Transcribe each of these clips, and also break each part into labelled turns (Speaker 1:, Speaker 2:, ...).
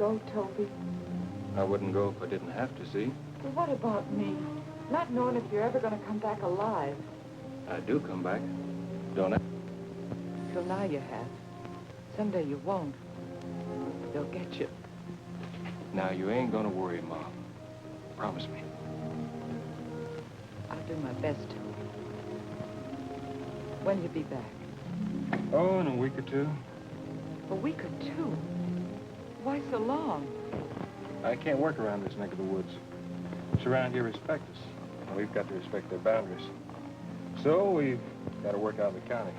Speaker 1: go, Toby?
Speaker 2: I wouldn't go if I didn't have to, see?
Speaker 1: Well, what about me? Not knowing if you're ever going to come back alive.
Speaker 2: I do come back, don't I?
Speaker 1: Till now you have. Someday you won't. They'll get you.
Speaker 2: Now, you ain't gonna worry, Ma. Promise me.
Speaker 1: I'll do my best, Toby. When'll you be back?
Speaker 2: Oh, in a week or two.
Speaker 1: A week or two? Why so long?
Speaker 2: I can't work around this neck of the woods. It's around here respect us. And we've got to respect their boundaries. So we've got to work out in the county.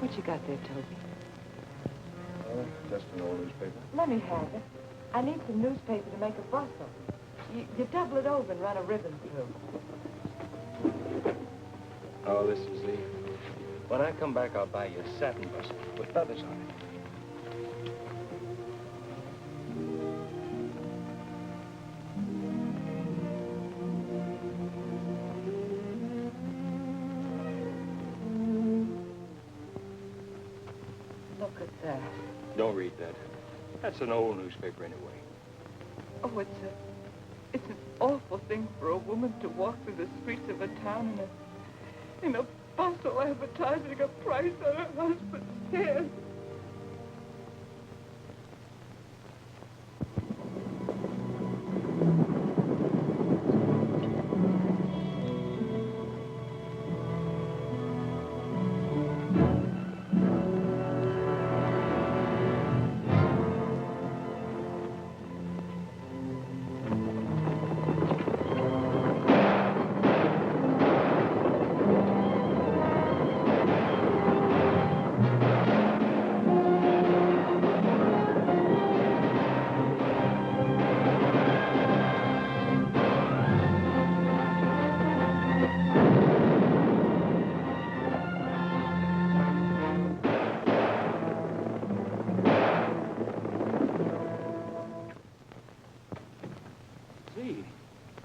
Speaker 1: What you got there, Toby?
Speaker 2: Oh, just an old newspaper.
Speaker 1: Let me have it. I need some newspaper to make a bustle. You double it over and run a ribbon through.
Speaker 2: Oh, this is the... When I come back, I'll buy you a satin bustle with feathers on it.
Speaker 1: Look at that.
Speaker 2: Don't read that. That's an old newspaper anyway.
Speaker 1: Oh, it's an awful thing for a woman to walk through the streets of a town in a bustle advertising a price on her husband's head.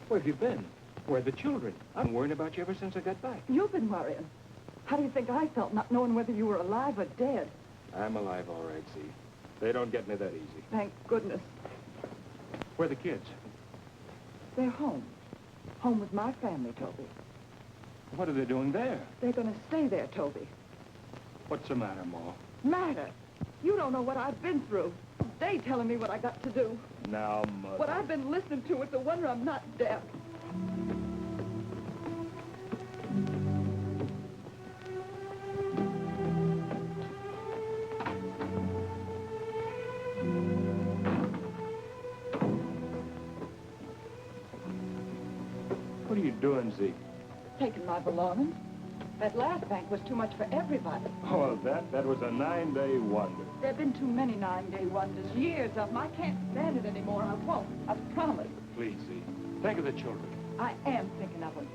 Speaker 2: Where have you been? Where are the children? I've been worrying about you ever since I got back.
Speaker 1: You've been worrying. How do you think I felt not knowing whether you were alive or dead?
Speaker 2: I'm alive, all right, see. They don't get me that easy.
Speaker 1: Thank goodness.
Speaker 2: Where are the kids?
Speaker 1: They're home. Home with my family, Toby.
Speaker 2: What are they doing there?
Speaker 1: They're going to stay there, Toby.
Speaker 2: What's the matter, Ma?
Speaker 1: Matter? You don't know what I've been through. They telling me what I got to do.
Speaker 2: Now, Mother.
Speaker 1: What I've been listening to, it's a wonder I'm not deaf.
Speaker 2: What are you doing, Zeke?
Speaker 1: Taking my belongings. That last bank was too much for everybody.
Speaker 2: Oh, that was a 9-day wonder.
Speaker 1: There have been too many 9-day wonders, years of them. I can't stand it anymore. I won't. I promise.
Speaker 2: Please, Zeke. Think of the children.
Speaker 1: I am thinking of them.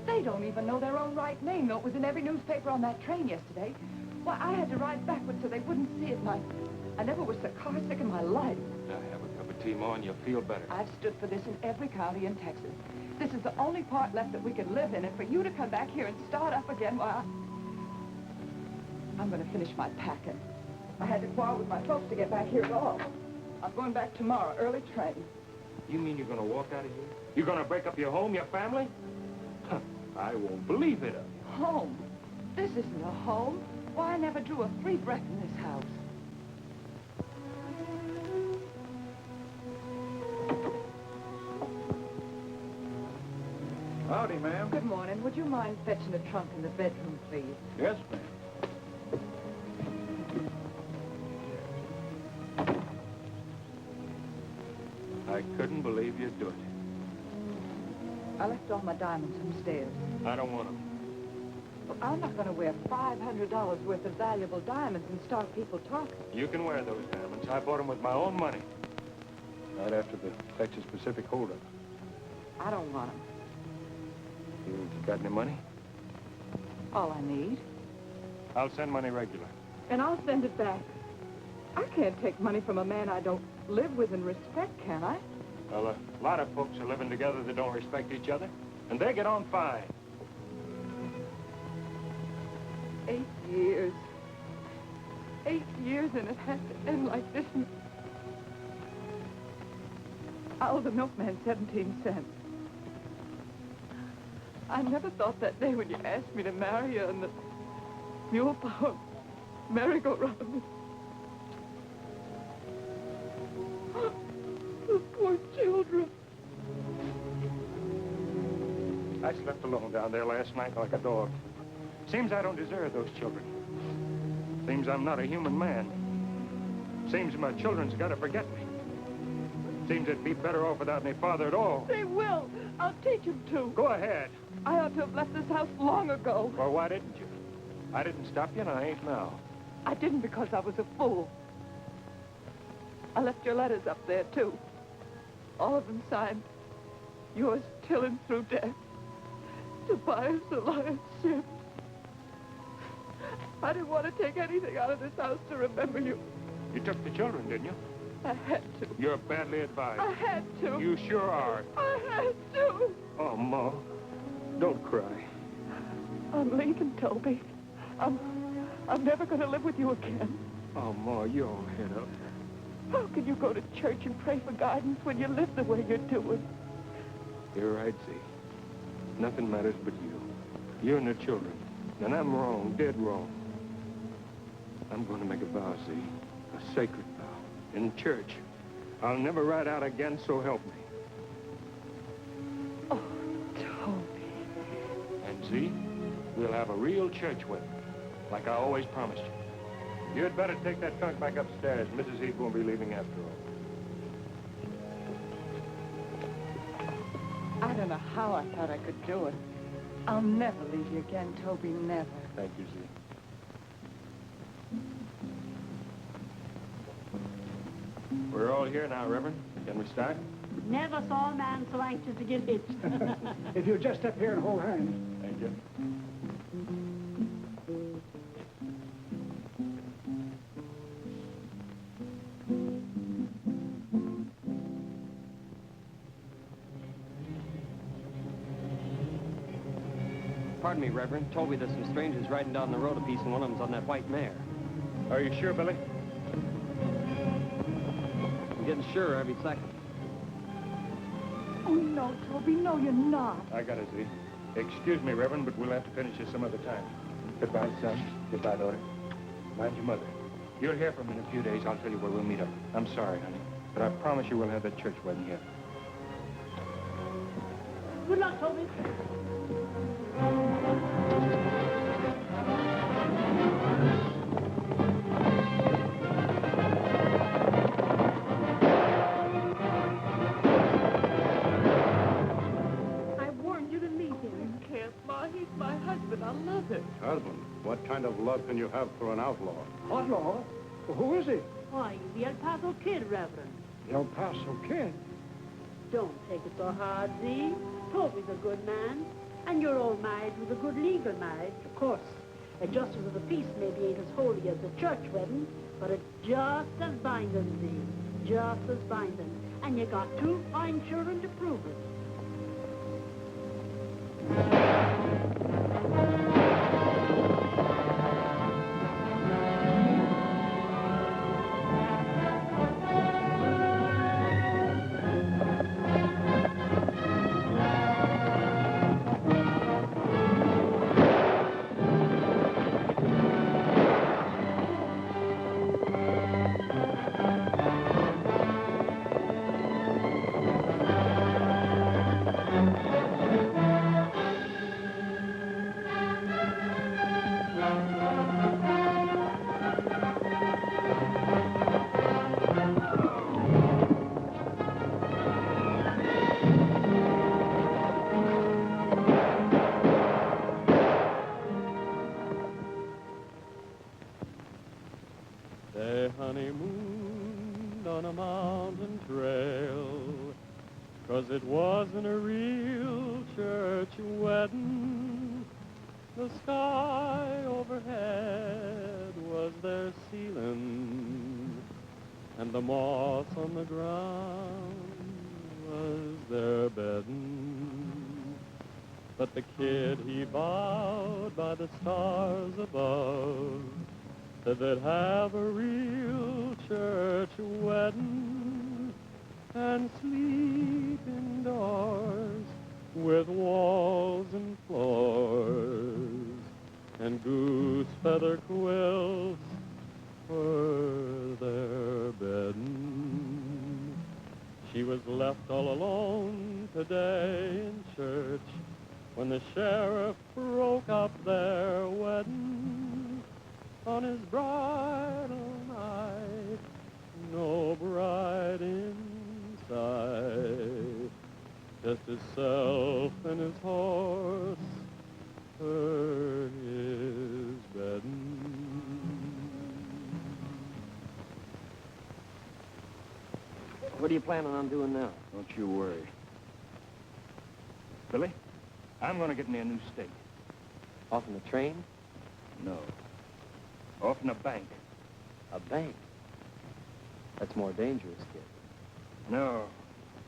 Speaker 1: They don't even know their own right name, though it was in every newspaper on that train yesterday. Why, I had to ride backwards so they wouldn't see it, and I never was so car sick in my life.
Speaker 2: Now, have a cup of tea, Ma, and you'll feel better.
Speaker 1: I've stood for this in every county in Texas. This is the only part left that we can live in, and for you to come back here and start up again, well, I'm going to finish my packing. I had to quarrel with my folks to get back here at all. I'm going back tomorrow, early train.
Speaker 2: You mean you're going to walk out of here? You're going to break up your home, your family? Huh, I won't believe it of you.
Speaker 1: Home? This isn't a home. Why, I never drew a free breath in this house.
Speaker 2: Howdy, ma'am.
Speaker 1: Good morning. Would you mind fetching a trunk in the bedroom, please?
Speaker 2: Yes, ma'am. I couldn't believe you'd do it.
Speaker 1: I left all my diamonds upstairs.
Speaker 2: I don't want them.
Speaker 1: Well, I'm not going to wear $500 worth of valuable diamonds and start people talking.
Speaker 2: You can wear those diamonds. I bought them with my own money. Right after the Texas Pacific holdup.
Speaker 1: I don't want them.
Speaker 2: You got any money?
Speaker 1: All I need.
Speaker 2: I'll send money regular.
Speaker 1: And I'll send it back. I can't take money from a man I don't live with and respect, can I?
Speaker 2: Well, a lot of folks are living together that don't respect each other, and they get on fine.
Speaker 1: 8 years. 8 years, and it had to end like this. I owe the milkman 17 cents. I never thought that day when you asked me to marry you in the mule-powered merry-go-round. The poor children.
Speaker 2: I slept alone down there last night like a dog. Seems I don't deserve those children. Seems I'm not a human man. Seems my children's got to forget me. Seems they'd be better off without any father at all.
Speaker 1: They will. I'll teach them to.
Speaker 2: Go ahead.
Speaker 1: I ought to have left this house long ago.
Speaker 2: Well, why didn't you? I didn't stop you, and I ain't now.
Speaker 1: I didn't because I was a fool. I left your letters up there, too. All of them signed, yours till and through death. Tobias Elias Sims. I didn't want to take anything out of this house to remember you.
Speaker 2: You took the children, didn't you?
Speaker 1: I had to.
Speaker 2: You're badly advised.
Speaker 1: I had to.
Speaker 2: You sure are.
Speaker 1: I had to.
Speaker 2: Oh, Ma, don't cry.
Speaker 1: I'm leaving, Toby. I'm never going to live with you again.
Speaker 2: Oh, Ma, you're all head up.
Speaker 1: How can you go to church and pray for guidance when you live the way you're doing?
Speaker 2: You're right, Zee. Nothing matters but you. You and the children. And I'm wrong, dead wrong. I'm going to make a vow, Zee. A sacred vow. In church. I'll never ride out again, so help me.
Speaker 1: Oh, Toby.
Speaker 2: And Zee, we'll have a real church wedding, like I always promised you. You'd better take that trunk back upstairs. Mrs. Heath won't be leaving after all.
Speaker 1: I don't know how I thought I could do it. I'll never leave you again, Toby, never.
Speaker 2: Thank you, Zee. We're all here now, Reverend. Can we start?
Speaker 3: Never saw a man so anxious to get hitched.
Speaker 4: If you'll just step here and hold hands.
Speaker 2: Thank you.
Speaker 5: Pardon me, Reverend. Told me there's some strangers riding down the road a piece, and one of them's on that white mare.
Speaker 2: Are you sure, Billy?
Speaker 5: I'm getting sure every second.
Speaker 1: Oh, no, Toby, no, you're not.
Speaker 2: I got it, Zee. Excuse me, Reverend, but we'll have to finish this some other time. Goodbye, son. Goodbye, daughter. Mind your mother. You'll hear from me in a few days. I'll tell you where we'll meet up. I'm sorry, honey, but I promise you we'll have that church wedding here.
Speaker 3: Good luck, Toby.
Speaker 1: I love him.
Speaker 6: Husband, what kind of love can you have for an outlaw?
Speaker 4: Outlaw? Well, who is he?
Speaker 3: Why, you the El Paso Kid, Reverend.
Speaker 4: The El Paso Kid.
Speaker 3: Don't take it so hard, Zee. Toby's a good man. And your old marriage was a good legal marriage, of course. A justice of the peace maybe ain't as holy as the church wedding, but it's just as binding, Zee. Just as binding. And you got two fine children to prove it.
Speaker 7: They honeymooned on a mountain trail, 'cause it wasn't a real church wedding. The sky overhead was their ceiling, and the moss on the ground was their bedding. But the kid, he vowed by the stars above, said they'd have a real church wedding, and sleep indoors with walls and floors and goose feather quilts for their bedding. She was left all alone today in church when the sheriff broke up their wedding. On his bridal night, no bride in sight, just himself and his horse heard his bedding.
Speaker 5: What are you planning on doing now?
Speaker 2: Don't you worry. Billy, I'm going to get me a new stake.
Speaker 5: Off in the train?
Speaker 2: No. Off in a bank.
Speaker 5: A bank? That's more dangerous, kid.
Speaker 2: No.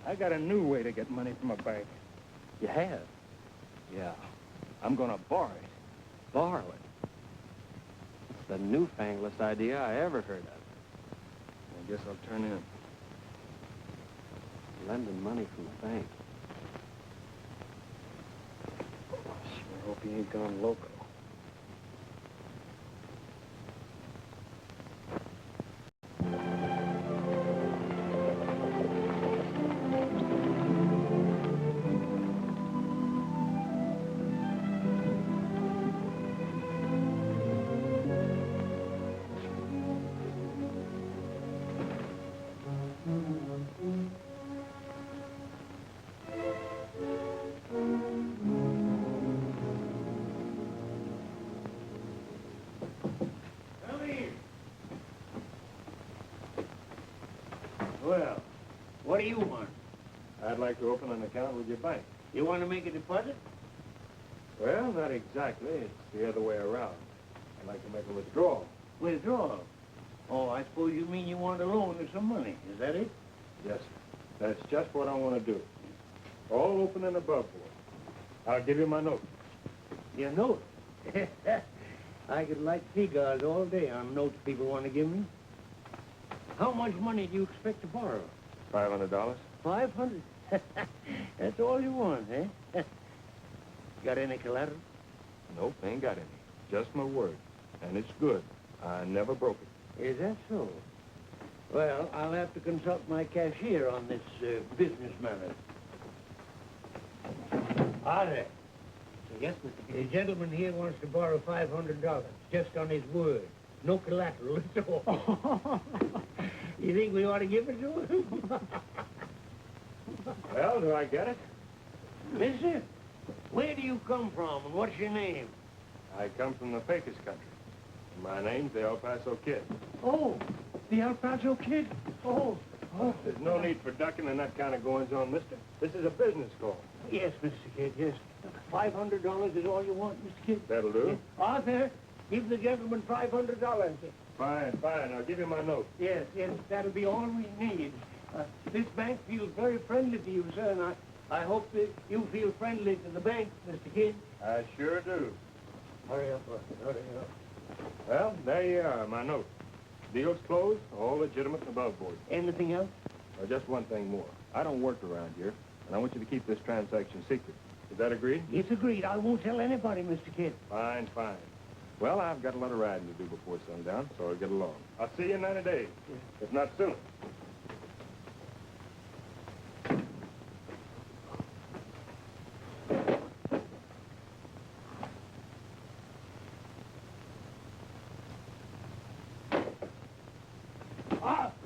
Speaker 2: I got a new way to get money from a bank.
Speaker 5: You have?
Speaker 2: Yeah. I'm going to borrow it.
Speaker 5: Borrow it? It's the newfanglest idea I ever heard of.
Speaker 2: I guess I'll turn in.
Speaker 5: Lending money from a bank.
Speaker 2: Sure hope he ain't gone loco.
Speaker 8: Well, what do you want?
Speaker 2: I'd like to open an account with your bank.
Speaker 8: You want to make a deposit?
Speaker 2: Well, not exactly. It's the other way around. I'd like to make a withdrawal.
Speaker 8: Withdrawal? Oh, I suppose you mean you want a loan or some money. Is that it?
Speaker 2: Yes, sir. That's just what I want to do. All open and above board. I'll give you my note.
Speaker 8: Your note? I could light cigars all day on notes people want to give me. How much money do you expect to borrow?
Speaker 2: $500.
Speaker 8: 500? That's all you want, eh? Got any collateral?
Speaker 2: Nope, ain't got any. Just my word. And it's good. I never broke it.
Speaker 8: Is that so? Well, I'll have to consult my cashier on this business matter. Are there?
Speaker 5: Yes, Mr.
Speaker 8: The gentleman here wants to borrow $500, just on his word. No collateral at all. You think we ought to give it to him?
Speaker 2: Well, do I get it?
Speaker 8: Mister, where do you come from, and what's your name?
Speaker 2: I come from the Pecos country. My name's the El Paso Kid.
Speaker 8: Oh, the El Paso Kid? Oh.
Speaker 2: There's no need for ducking and that kind of goings-on, mister. This is a business call.
Speaker 8: Yes, Mr. Kid, yes. $500 is all you want, Mr. Kid?
Speaker 2: That'll do.
Speaker 8: Yes. Arthur, give the gentleman $500.
Speaker 2: Fine, fine. I'll give you my note.
Speaker 8: Yes, that'll be all we need. This bank feels very friendly to you, sir, and I hope that you feel friendly to the bank, Mr. Kid.
Speaker 2: I sure do.
Speaker 8: Hurry up, Arthur, hurry up.
Speaker 2: Well, there you are, my note. Deal's closed, all legitimate and above board.
Speaker 8: Anything else?
Speaker 2: Just one thing more. I don't work around here, and I want you to keep this transaction secret. Is that agreed?
Speaker 8: It's agreed. I won't tell anybody, Mr. Kid.
Speaker 2: Fine, fine. Well, I've got a lot of riding to do before sundown, so I'll get along. I'll see you in 90 days, if not sooner.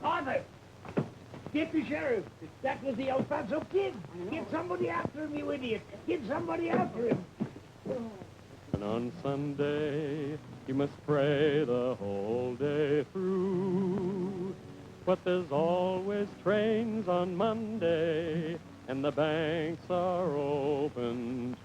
Speaker 8: Arthur! Deputy Sheriff, that was the El Paso Kid. Get somebody after him, you idiot. Get somebody after him.
Speaker 7: And on Sunday, you must pray the whole day through. But there's always trains on Monday, and the banks are open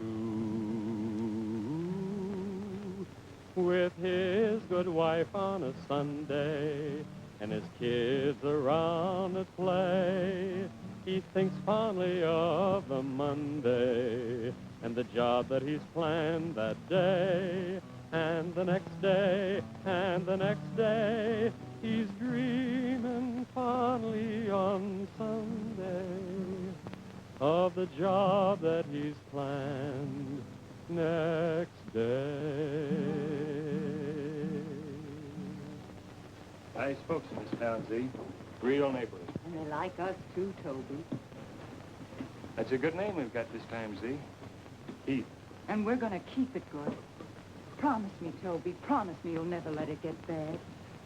Speaker 7: too. With his good wife on a Sunday, and his kids around at play, he thinks fondly of the Monday and the job that he's planned that day. And the next day, and the next day, he's dreaming fondly on Sunday of the job that he's planned next day.
Speaker 2: Nice folks in this town, Zee. Real neighborly.
Speaker 1: And they like us, too, Toby.
Speaker 2: That's a good name we've got this time, Zee. Heath.
Speaker 1: And we're going to keep it good. Promise me, Toby, promise me you'll never let it get bad.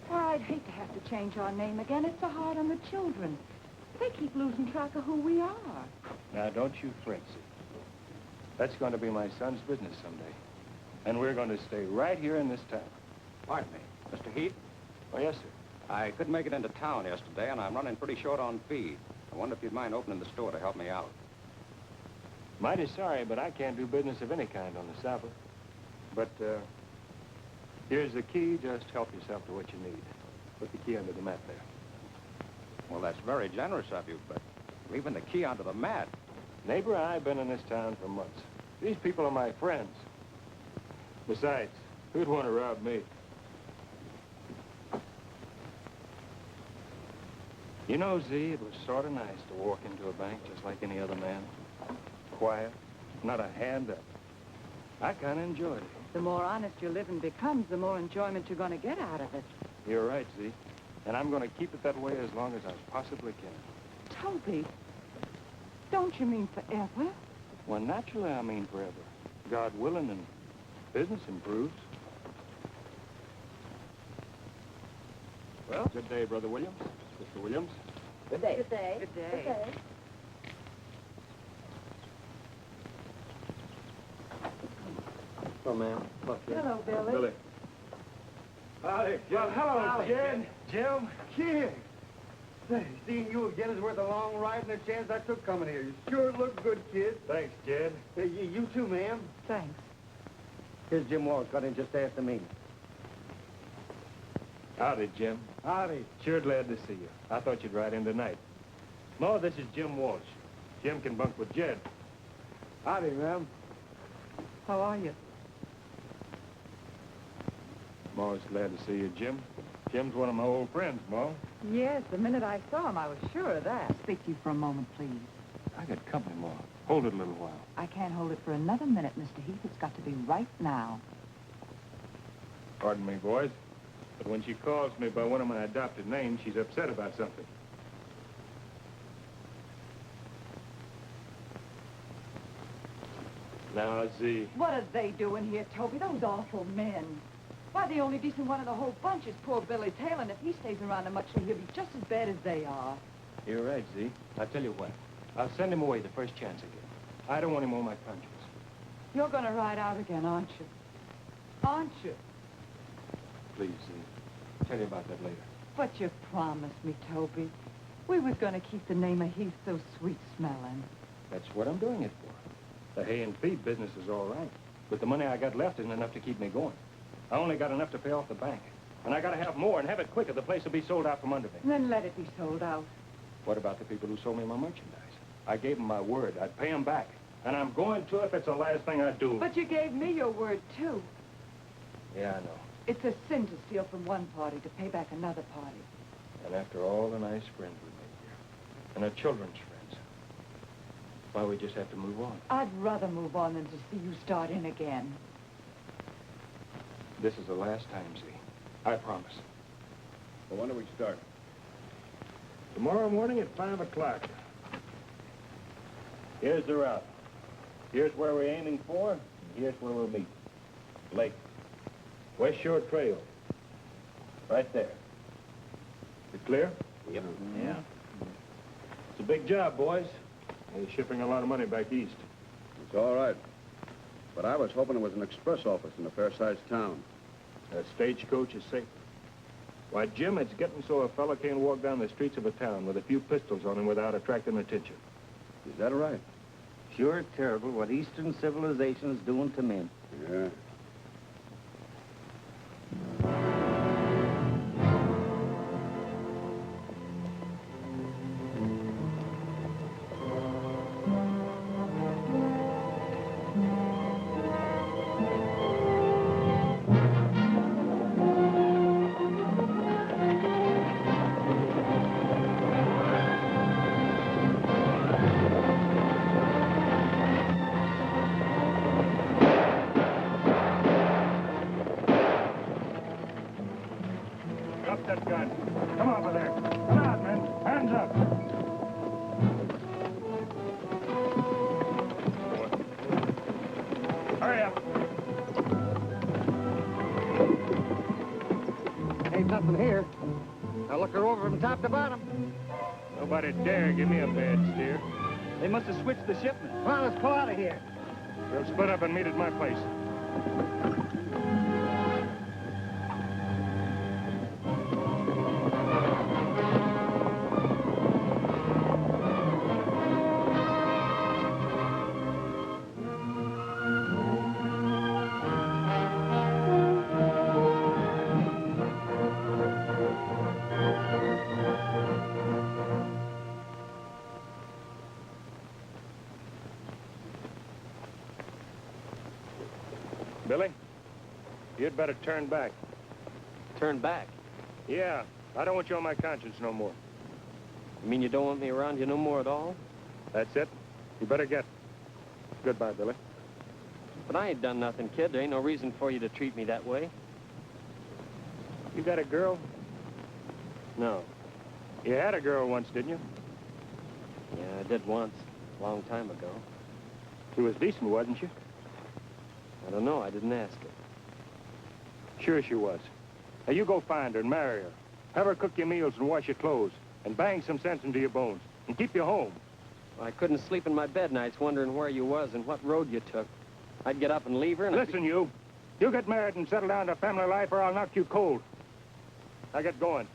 Speaker 1: Or I'd hate to have to change our name again. It's so hard on the children. They keep losing track of who we are.
Speaker 2: Now, don't you fret, Zee. That's going to be my son's business someday. And we're going to stay right here in this town.
Speaker 5: Pardon me, Mr. Heath?
Speaker 2: Oh, yes, sir.
Speaker 5: I couldn't make it into town yesterday, and I'm running pretty short on feed. I wonder if you'd mind opening the store to help me out.
Speaker 2: Mighty sorry, but I can't do business of any kind on the Sabbath. But, here's the key. Just help yourself to what you need. Put the key under the mat there.
Speaker 5: Well, that's very generous of you, but leaving the key under the mat.
Speaker 2: Neighbor, I've been in this town for months. These people are my friends. Besides, who'd want to rob me? You know, Zee, it was sort of nice to walk into a bank just like any other man. Quiet, not a hand up. I kind of enjoyed it.
Speaker 1: The more honest your living becomes, the more enjoyment you're going to get out of it.
Speaker 2: You're right, Zee. And I'm going to keep it that way as long as I possibly can.
Speaker 1: Toby, don't you mean forever?
Speaker 2: Well, naturally, I mean forever. God willing, and business improves. Well, good day, Brother Williams. Mr. Williams.
Speaker 3: Good day. Good day.
Speaker 1: Good day.
Speaker 3: Good day.
Speaker 8: Hello, ma'am.
Speaker 1: Hello, Billy.
Speaker 2: Billy.
Speaker 6: Howdy,
Speaker 8: Well, hello, Jen.
Speaker 6: Jim. Kid. Say, seeing you again is worth a long ride and a chance I took coming here. You sure look good, kid.
Speaker 2: Thanks, Jed.
Speaker 6: Hey, you too, ma'am.
Speaker 1: Thanks.
Speaker 8: Here's Jim Walsh. Got in just after me.
Speaker 2: Howdy, Jim.
Speaker 6: Howdy.
Speaker 2: Sure glad to see you. I thought you'd ride in tonight. Ma, this is Jim Walsh. Jim can bunk with Jed.
Speaker 6: Howdy, ma'am.
Speaker 1: How are you?
Speaker 2: Ma's glad to see you, Jim. Jim's one of my old friends, Ma.
Speaker 1: Yes, the minute I saw him, I was sure of that. Speak to you for a moment, please.
Speaker 2: I got company, Ma. Hold it a little while.
Speaker 1: I can't hold it for another minute, Mr. Heath. It's got to be right now.
Speaker 2: Pardon me, boys. But when she calls me by one of my adopted names, she's upset about something. Now, Zee.
Speaker 1: What are they doing here, Toby? Those awful men. Why, the only decent one of the whole bunch is poor Billy Taylor, and if he stays around them much, he'll be just as bad as they are.
Speaker 2: You're right, Zee. I'll tell you what. I'll send him away the first chance I get. I don't want him on my conscience.
Speaker 1: You're going to ride out again, aren't you? Aren't you?
Speaker 2: Please, Zee. Tell you about that later.
Speaker 1: But you promised me, Toby. We was going to keep the name of Heath so sweet-smelling.
Speaker 2: That's what I'm doing it for. The hay and feed business is all right. But the money I got left isn't enough to keep me going. I only got enough to pay off the bank. And I got to have more and have it quicker. The place will be sold out from under me.
Speaker 1: Then let it be sold out.
Speaker 2: What about the people who sold me my merchandise? I gave them my word. I'd pay them back. And I'm going to if it's the last thing I do.
Speaker 1: But you gave me your word, too.
Speaker 2: Yeah, I know.
Speaker 1: It's a sin to steal from one party to pay back another party.
Speaker 2: And after all the nice friends we made here, and our children's friends, why, we just have to move on.
Speaker 1: I'd rather move on than to see you start in again.
Speaker 2: This is the last time, Zee. I promise.
Speaker 6: Well, when do we start?
Speaker 2: Tomorrow morning at 5 o'clock. Here's the route. Here's where we're aiming for, and here's where we'll meet. Lake. West Shore Trail. Right there. You clear?
Speaker 5: Yep.
Speaker 2: Yeah. It's a big job, boys. They're shipping a lot of money back east.
Speaker 6: It's all right. But I was hoping it was an express office in a fair-sized town.
Speaker 2: A stagecoach is safe. Why, Jim, it's getting so a fellow can't walk down the streets of a town with a few pistols on him without attracting attention.
Speaker 6: Is that right?
Speaker 8: Sure terrible what Eastern civilization is doing to men.
Speaker 6: Yeah. top to bottom.
Speaker 2: Nobody dare give me a bad steer.
Speaker 6: They must have switched the shipment. Come on, let's pull out of here.
Speaker 2: We'll split up and meet at my place. Billy, you'd better turn back.
Speaker 7: Turn back.
Speaker 2: Yeah, I don't want you on my conscience no more.
Speaker 7: You mean you don't want me around you no more at all?
Speaker 2: That's it. You better get. Goodbye, Billy.
Speaker 7: But I ain't done nothing, kid. There ain't no reason for you to treat me that way.
Speaker 2: You got a girl?
Speaker 7: No.
Speaker 2: You had a girl once, didn't you?
Speaker 7: Yeah, I did once, a long time ago.
Speaker 2: She was decent, wasn't she?
Speaker 7: I don't know. I didn't ask her.
Speaker 2: Sure she was. Now, you go find her and marry her. Have her cook your meals and wash your clothes. And bang some sense into your bones. And keep you home.
Speaker 7: Well, I couldn't sleep in my bed nights wondering where you was and what road you took. I'd get up and leave her and...
Speaker 2: Listen, you. You get married and settle down to family life or I'll knock you cold. Now get going.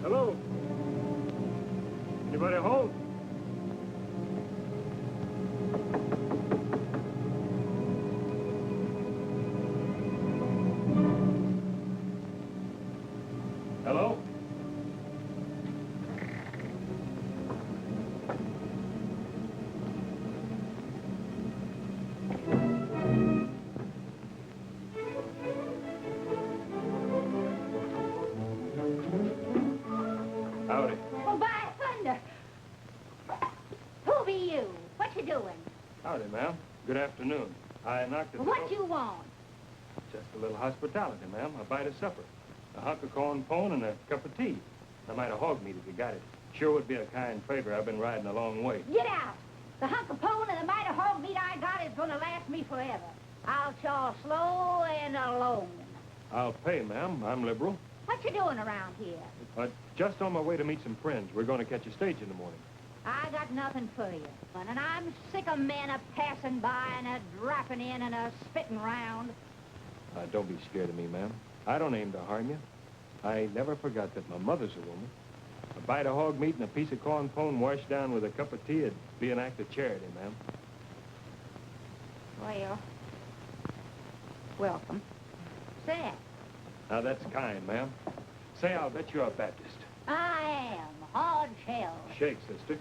Speaker 2: Hello? Anybody home? Hello? Howdy.
Speaker 9: Oh, by thunder! Who be you? What you doing?
Speaker 2: Howdy, ma'am. Good afternoon. I knocked at the
Speaker 9: What
Speaker 2: door.
Speaker 9: you want?
Speaker 2: Just a little hospitality, ma'am. A bite of supper. A hunk of corn pone and a cup of tea. I might have hog meat if you got it. Sure would be a kind favor. I've been riding a long way.
Speaker 9: Get out! The hunk of pone and the mite of hog meat I got is gonna last me forever. I'll chaw slow and alone.
Speaker 2: I'll pay, ma'am. I'm liberal.
Speaker 9: What you doing around here?
Speaker 2: Just on my way to meet some friends. We're going to catch a stage in the morning.
Speaker 9: I got nothing for you. And I'm sick of men a-passing by and a-dropping in and a-spitting round.
Speaker 2: Don't be scared of me, ma'am. I don't aim to harm you. I never forgot that my mother's a woman. A bite of hog meat and a piece of corn pone washed down with a cup of tea would be an act of charity, ma'am.
Speaker 9: Well, welcome. Say,
Speaker 2: Now, that's kind, ma'am. Say, I'll bet you're a Baptist.
Speaker 9: I am hard shell.
Speaker 2: Shake, sister.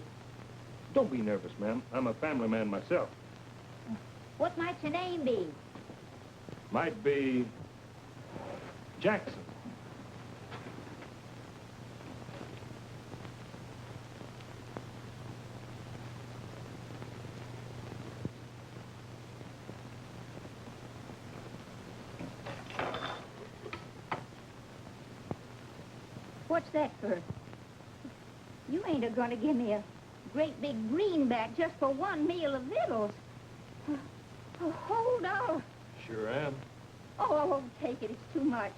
Speaker 2: Don't be nervous, ma'am. I'm a family man myself.
Speaker 9: What might your name be?
Speaker 2: Might be Jackson.
Speaker 9: What's that for? You ain't a-gonna give me a great big greenback just for one meal of victuals. Oh, hold on.
Speaker 2: Sure am.
Speaker 9: Oh, I won't take it. It's too much.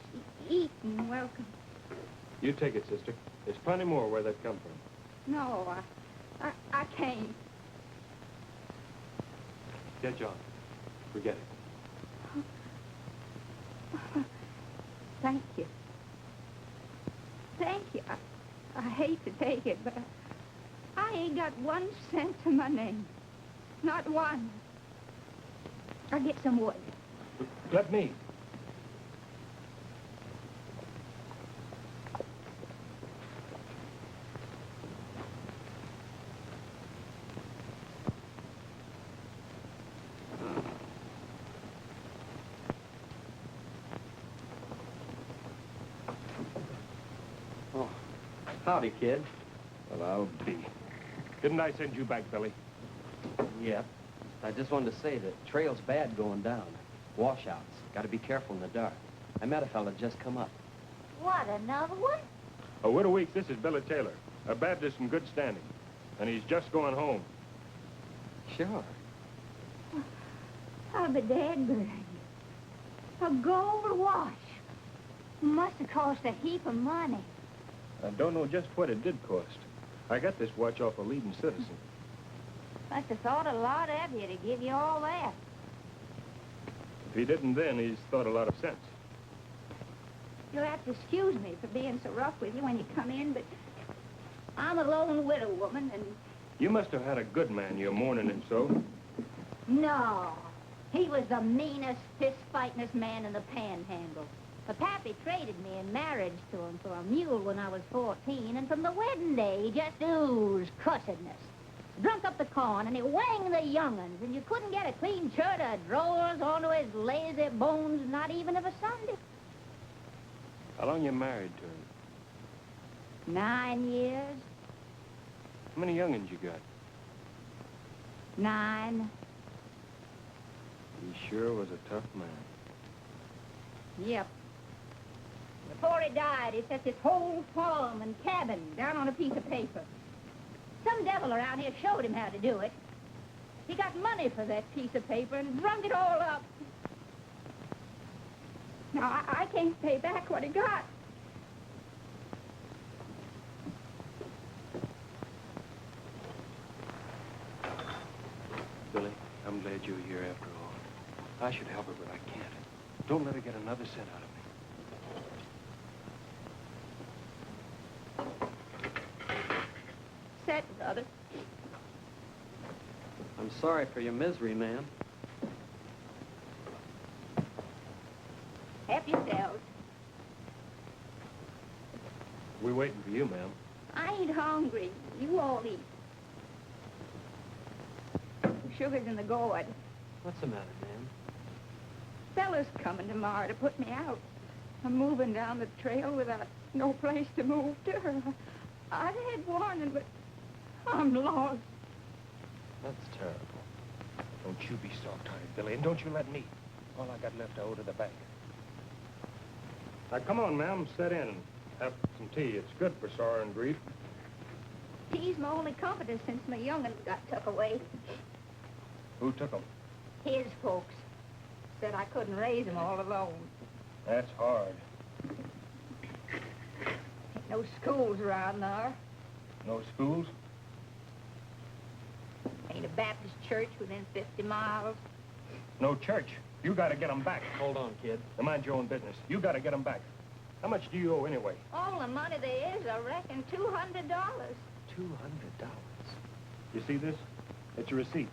Speaker 9: Eat and welcome.
Speaker 2: You take it, sister. There's plenty more where that come from.
Speaker 9: No, I can't.
Speaker 2: Get John. Forget it.
Speaker 9: Thank you. Thank you. I hate to take it, but I ain't got 1 cent to my name. Not one. I'll get some wood.
Speaker 2: Let me.
Speaker 10: Howdy, kid.
Speaker 2: Well, I'll be. Didn't I send you back, Billy?
Speaker 10: Yep. I just wanted to say that trail's bad going down. Washouts. Got to be careful in the dark. I met a fella just come up.
Speaker 9: What, another one?
Speaker 2: A widow Weeks, this is Billy Taylor, a Baptist in good standing. And he's just going home.
Speaker 10: Sure.
Speaker 9: I'll be dead, Bertie. A gold watch. Must have cost a heap of money.
Speaker 2: I don't know just what it did cost. I got this watch off a leading citizen.
Speaker 9: Must have thought a lot of you to give you all that.
Speaker 2: If he didn't then, he's thought a lot of sense.
Speaker 9: You'll have to excuse me for being so rough with you when you come in, but I'm a lone widow woman, and...
Speaker 2: You must have had a good man, you're mourning him so.
Speaker 9: No. He was the meanest, fist-fightingest man in the Panhandle. The pappy traded me in marriage to him for a mule when I was 14, and from the wedding day, he just oozed cussedness. Drunk up the corn, and he whanged the young'uns, and you couldn't get a clean shirt of drawers onto his lazy bones, not even of a Sunday.
Speaker 2: How long you married to him?
Speaker 9: 9 years.
Speaker 2: How many young'uns you got?
Speaker 9: 9.
Speaker 2: He sure was a tough man.
Speaker 9: Yep. Before he died, he set this whole farm and cabin down on a piece of paper. Some devil around here showed him how to do it. He got money for that piece of paper and drunk it all up. Now, I can't pay back what he got.
Speaker 2: Billy, I'm glad you're here after all. I should help her, but I can't. Don't let her get another cent out of me.
Speaker 9: Set, brother.
Speaker 10: I'm sorry for your misery, ma'am.
Speaker 9: Help yourselves.
Speaker 2: We're waiting for you, ma'am.
Speaker 9: I ain't hungry. You all eat. Sugar's in the gourd.
Speaker 10: What's the matter, ma'am?
Speaker 1: Fella's coming tomorrow to put me out. I'm moving down the trail without no place to move to. I'd had warning, but I'm lost.
Speaker 10: That's terrible.
Speaker 2: Don't you be soft-hearted, Billy, and don't you let me. All I got left I owe to the bank. Now, come on, ma'am, sit in and have some tea. It's good for sorrow and grief.
Speaker 9: He's my only comforter since my young'un got took away.
Speaker 2: Who took them?
Speaker 9: His folks said I couldn't raise him all alone.
Speaker 2: That's hard.
Speaker 9: Ain't no schools around there.
Speaker 2: No schools?
Speaker 9: Ain't a Baptist church within 50 miles.
Speaker 2: No church. You gotta get them back.
Speaker 10: Hold on, kid.
Speaker 2: Now, mind your own business. You gotta get them back. How much do you owe anyway?
Speaker 9: All the money there is, I reckon, $200.
Speaker 10: $200.
Speaker 2: You see this? It's a receipt.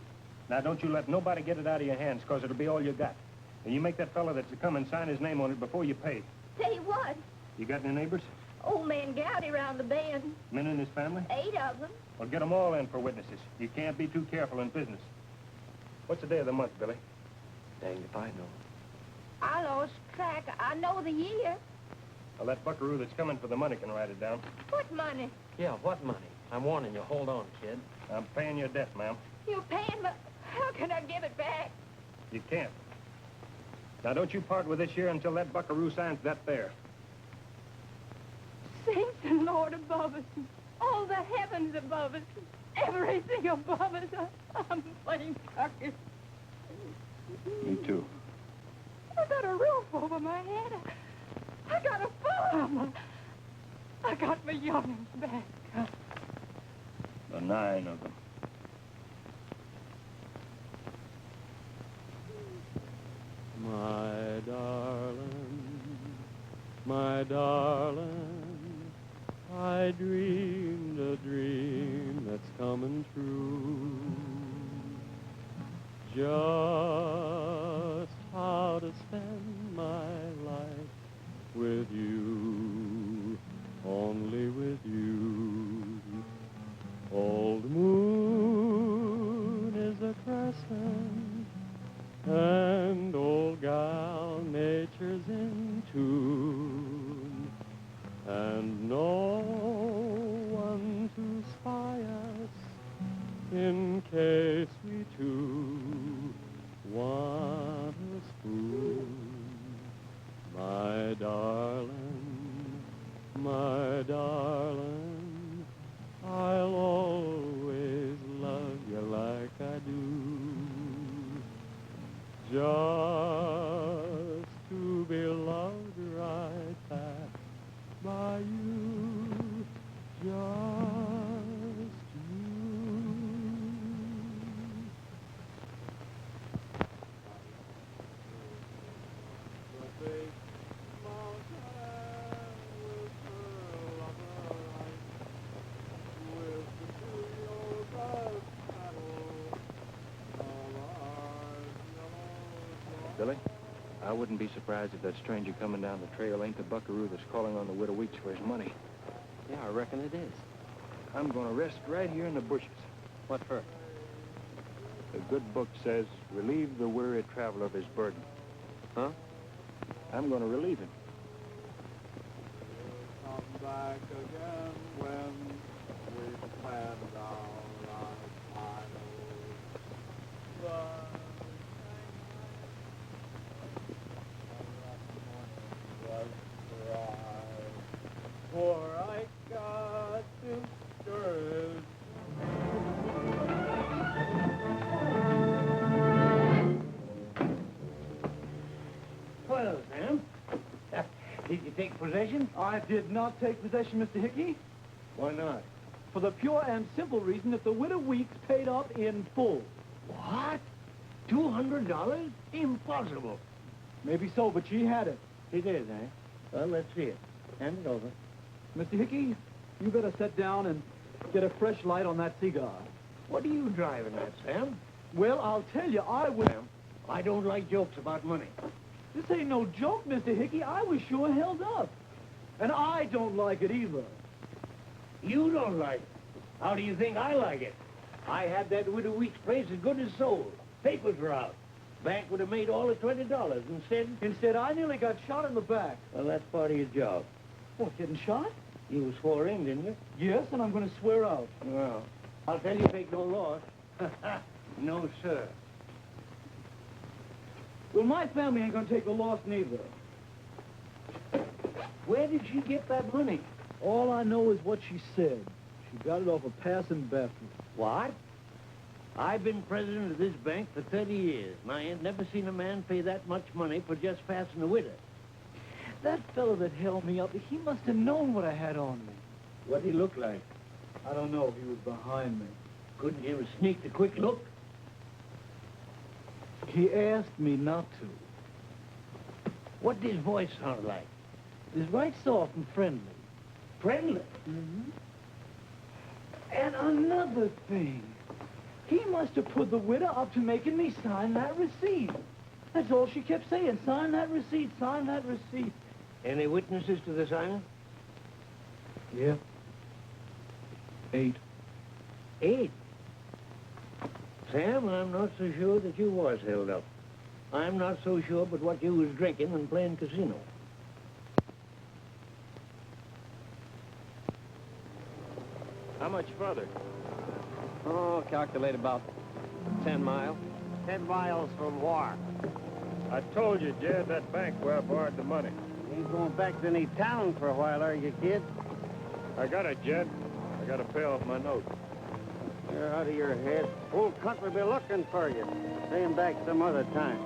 Speaker 2: Now, don't you let nobody get it out of your hands, because it'll be all you got. And you make that fella that's to come and sign his name on it before you pay.
Speaker 9: Tell you what,
Speaker 2: You got any neighbors?
Speaker 9: old man Gowdy round the bend,
Speaker 2: Men in his family?
Speaker 9: 8 of them.
Speaker 2: Well, get them all in for witnesses. You can't be too careful in business. What's the day of the month, Billy?
Speaker 10: Dang if I know.
Speaker 9: I lost track. I know the year.
Speaker 2: Well, that buckaroo that's coming for the money can write it down.
Speaker 9: What money?
Speaker 10: Yeah, what money? I'm warning you. Hold on, kid.
Speaker 2: I'm paying your debt, ma'am.
Speaker 9: You're paying me. How can I give it back?
Speaker 2: You can't. Now, don't you part with this here until that buckaroo signs that there.
Speaker 1: Saints and Lord above us, and all the heavens above us, and everything above us. I'm plain tuckered.
Speaker 2: Me too.
Speaker 1: I got a roof over my head. I got a farm. I got my young'uns back.
Speaker 2: The 9 of them.
Speaker 7: My darling, I dreamed a dream that's coming true. Just how to spend my life with you, only with you. Old moon is a crescent, and old gal nature's in tune, and no in case we two want a spoon. My darling, I'll always love you like I do. Just to be loved right back by you, just you. The big mountain with her lover right, with the trio that paddle,
Speaker 2: Billy, I wouldn't be surprised if that stranger coming down the trail ain't the buckaroo that's calling on the widow Weeks for his money.
Speaker 10: Yeah, I reckon it is.
Speaker 2: I'm going to rest right here in the bushes.
Speaker 10: What for?
Speaker 2: The good book says, relieve the weary traveler of his burden.
Speaker 10: Huh?
Speaker 2: I'm going to relieve him.
Speaker 7: Come back again when we planned our life. For I got sisters.
Speaker 8: Well, Sam, did you take possession?
Speaker 6: I did not take possession, Mr. Hickey,
Speaker 8: Why not?
Speaker 6: for the pure and simple reason that the widow Weeks paid up in full.
Speaker 8: What? $200? Impossible.
Speaker 6: Maybe so, but she had it.
Speaker 8: It is, eh? Well, let's see it. Hand it over.
Speaker 6: Mr. Hickey, you better sit down and get a fresh light on that cigar.
Speaker 8: What are you driving at, Sam?
Speaker 6: Well, I'll tell you, I was...
Speaker 8: Sam, I don't like jokes about money.
Speaker 6: This ain't no joke, Mr. Hickey. I was sure held up. And I don't like it either.
Speaker 8: You don't like it. How do you think I like it? I had that Widow Weeks place as good as sold. Papers were out. Bank would have made all the $20.
Speaker 6: Instead, I nearly got shot in the back.
Speaker 8: Well, that's part of your job.
Speaker 6: What, getting shot?
Speaker 8: You swore in, didn't you?
Speaker 6: Yes, and I'm going to swear out.
Speaker 8: Well, I'll tell you, take no loss. No, sir.
Speaker 6: Well, my family ain't going to take the loss neither.
Speaker 8: Where did she get that money?
Speaker 6: All I know is what she said. She got it off a passing bathroom.
Speaker 8: What? I've been president of this bank for 30 years, and I ain't never seen a man pay that much money for just passing a widow.
Speaker 6: That fellow that held me up, he must have known what I had on me.
Speaker 8: What'd he look like?
Speaker 6: I don't know. He was behind me.
Speaker 8: Couldn't you have sneaked a quick look?
Speaker 6: He asked me not to.
Speaker 8: What did his voice sound like?
Speaker 6: It was right soft and friendly.
Speaker 8: Friendly?
Speaker 6: Mm-hmm. And another thing. He must have put the widow up to making me sign that receipt. That's all she kept saying. Sign that receipt, sign that receipt.
Speaker 8: Any witnesses to the signing?
Speaker 6: Yeah. 8.
Speaker 8: 8? Sam, I'm not so sure that you was held up. I'm not so sure but what you was drinking and playing casino.
Speaker 2: How much further?
Speaker 10: Oh, calculate about 10 miles.
Speaker 8: 10 miles from war.
Speaker 2: I told you, Jed, that bank where I borrowed the money.
Speaker 8: Ain't going back to any town for a while, are you, kid?
Speaker 2: I got it, Jed. I got to pay off my note.
Speaker 8: You're out of your head. Whole country be looking for you. Pay 'em back some other time.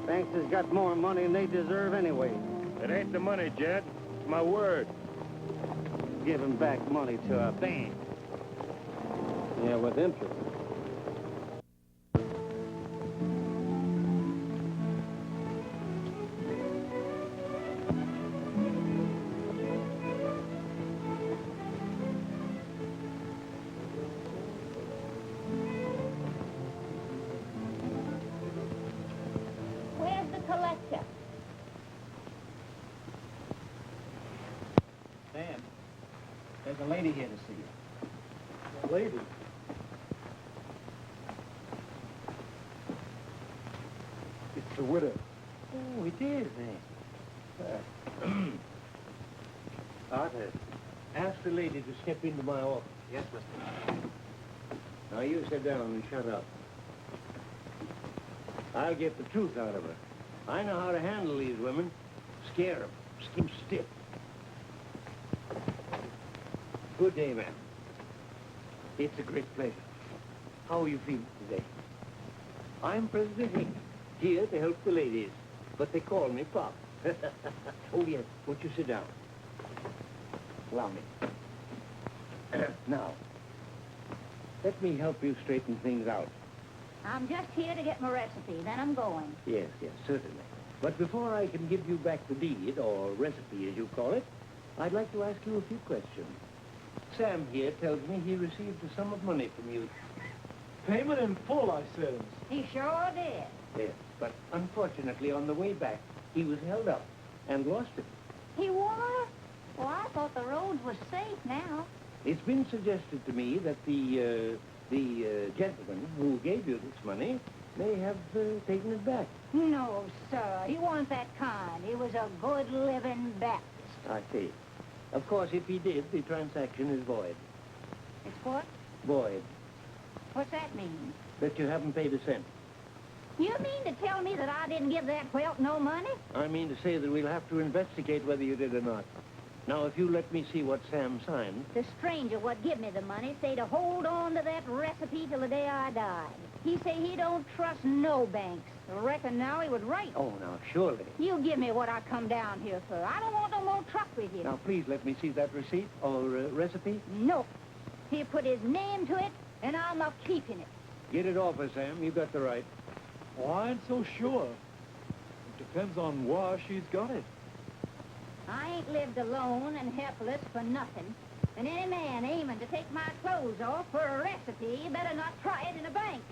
Speaker 8: Banks has got more money than they deserve anyway.
Speaker 2: It ain't the money, Jed. It's my word.
Speaker 8: Giving back money to a bank.
Speaker 10: Yeah, with interest.
Speaker 9: Where's the collector?
Speaker 6: Sam, there's a lady here to see you. A lady? It's the widow.
Speaker 8: Oh, it is, eh? Arthur, ask the lady to step into my office.
Speaker 10: Yes, mister.
Speaker 8: Now you sit down and shut up. I'll get the truth out of her. I know how to handle these women. Scare them. Skin stiff. Good day, ma'am. It's a great pleasure. How are you feeling today? I'm President Hickey, here to help the ladies, but they call me Pop. Oh, yes, won't you sit down? Allow me. Now, let me help you straighten things out.
Speaker 9: I'm just here to get my recipe, then I'm going.
Speaker 8: Yes, certainly. But before I can give you back the deed, or recipe as you call it, I'd like to ask you a few questions. Sam here tells me he received a sum of money from you.
Speaker 6: Payment in full, I says.
Speaker 9: He sure did.
Speaker 8: Yes, but unfortunately on the way back, he was held up and lost it.
Speaker 9: He were? Well, I thought the roads was safe now.
Speaker 8: It's been suggested to me that the gentleman who gave you this money may have taken it back.
Speaker 9: No, sir. He wasn't that kind. He was a good living Baptist.
Speaker 8: I see. Of course, if he did, the transaction is void.
Speaker 9: It's what?
Speaker 8: Void.
Speaker 9: What's that mean?
Speaker 8: That you haven't paid a cent.
Speaker 9: You mean to tell me that I didn't give that whelp no money?
Speaker 8: I mean to say that we'll have to investigate whether you did or not. Now, if you let me see what Sam signed...
Speaker 9: The stranger what give me the money say to hold on to that recipe till the day I died. He say he don't trust no banks. I reckon now he would write.
Speaker 8: Oh, now, surely.
Speaker 9: You give me what I come down here for. I don't want no more truck with you.
Speaker 8: Now, please let me see that receipt or recipe.
Speaker 9: Nope. He put his name to it, and I'm not keeping it.
Speaker 8: Get it off her, Sam. You got the right.
Speaker 6: Oh, I ain't so sure. It depends on where she's got it.
Speaker 9: I ain't lived alone and helpless for nothing. And any man aiming to take my clothes off for a recipe better not try it in a bank.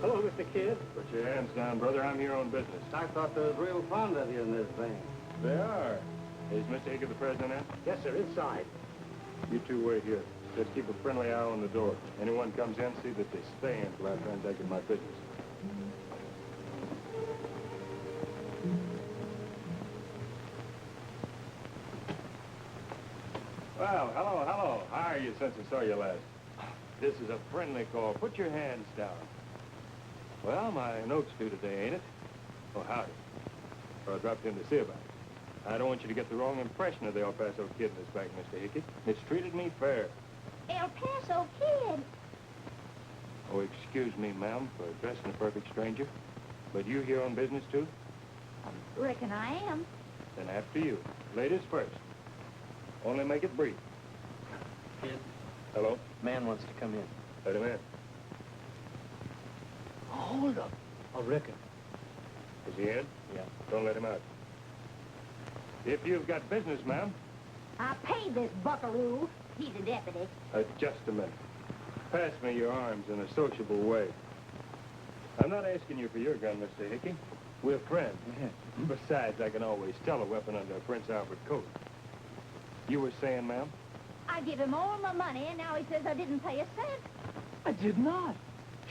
Speaker 4: Hello, Mr. Kidd.
Speaker 2: Put your hands down, brother. I'm here on business.
Speaker 8: I thought they was real fond of you in this thing.
Speaker 2: They are. Is Mr. Hickey the president in?
Speaker 4: Yes, sir, inside.
Speaker 2: You two wait here. Just keep a friendly eye on the door. Anyone comes in, see that they stay until I've transacted my business. Well, hello. How are you since I saw you last? This is a friendly call. Put your hands down. Well, my note's due today, ain't it? Oh, howdy. Or I dropped in to see about it. I don't want you to get the wrong impression of the El Paso Kid in this bank, Mr. Hickey. It's treated me fair.
Speaker 9: El Paso Kid?
Speaker 2: Oh, excuse me, ma'am, for addressing a perfect stranger. But you here on business, too?
Speaker 9: I reckon I am.
Speaker 2: Then after you. Ladies first. Only make it brief.
Speaker 10: Kid,
Speaker 2: Hello?
Speaker 10: man wants to come in.
Speaker 2: Let him in.
Speaker 8: Hold up.
Speaker 6: I reckon.
Speaker 2: Is he in?
Speaker 10: Yeah.
Speaker 2: Don't let him out. If you've got business, ma'am.
Speaker 9: I paid this buckaroo. He's a deputy.
Speaker 2: Just a minute. Pass me your arms in a sociable way. I'm not asking you for your gun, Mr. Hickey. We're friends. Besides, I can always tell a weapon under a Prince Albert coat. You were saying, ma'am?
Speaker 9: I give him all my money, and now he says I didn't pay a cent.
Speaker 6: I did not.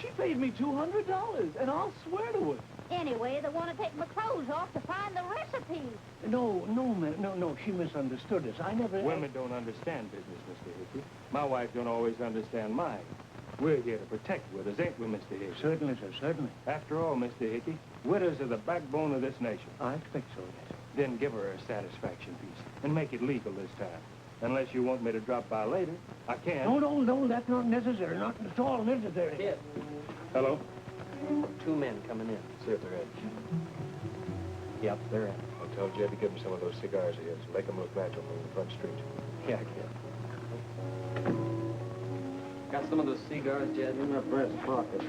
Speaker 6: She paid me $200, and I'll swear to it.
Speaker 9: Anyway, they want to take my clothes off to find the recipe.
Speaker 8: No, ma'am. No, she misunderstood us. I never...
Speaker 2: Women don't understand business, Mr. Hickey. My wife don't always understand mine. We're here to protect widows, ain't we, Mr. Hickey?
Speaker 8: Certainly, sir, certainly.
Speaker 2: After all, Mr. Hickey, widows are the backbone of this nation.
Speaker 8: I expect so, yes.
Speaker 2: Then give her a satisfaction piece, and make it legal this time. Unless you want me to drop by later, I can.
Speaker 8: No, that's not necessary. Not at all necessary.
Speaker 10: Kid,
Speaker 2: Hello?
Speaker 10: 2 men coming in.
Speaker 2: See if they're in.
Speaker 10: Yep, they're in.
Speaker 2: I'll tell Jed to give him some of those cigars of his. Make them look natural from the front street.
Speaker 10: Yeah, kid. Got some of those cigars, Jed?
Speaker 8: In my breast pocket.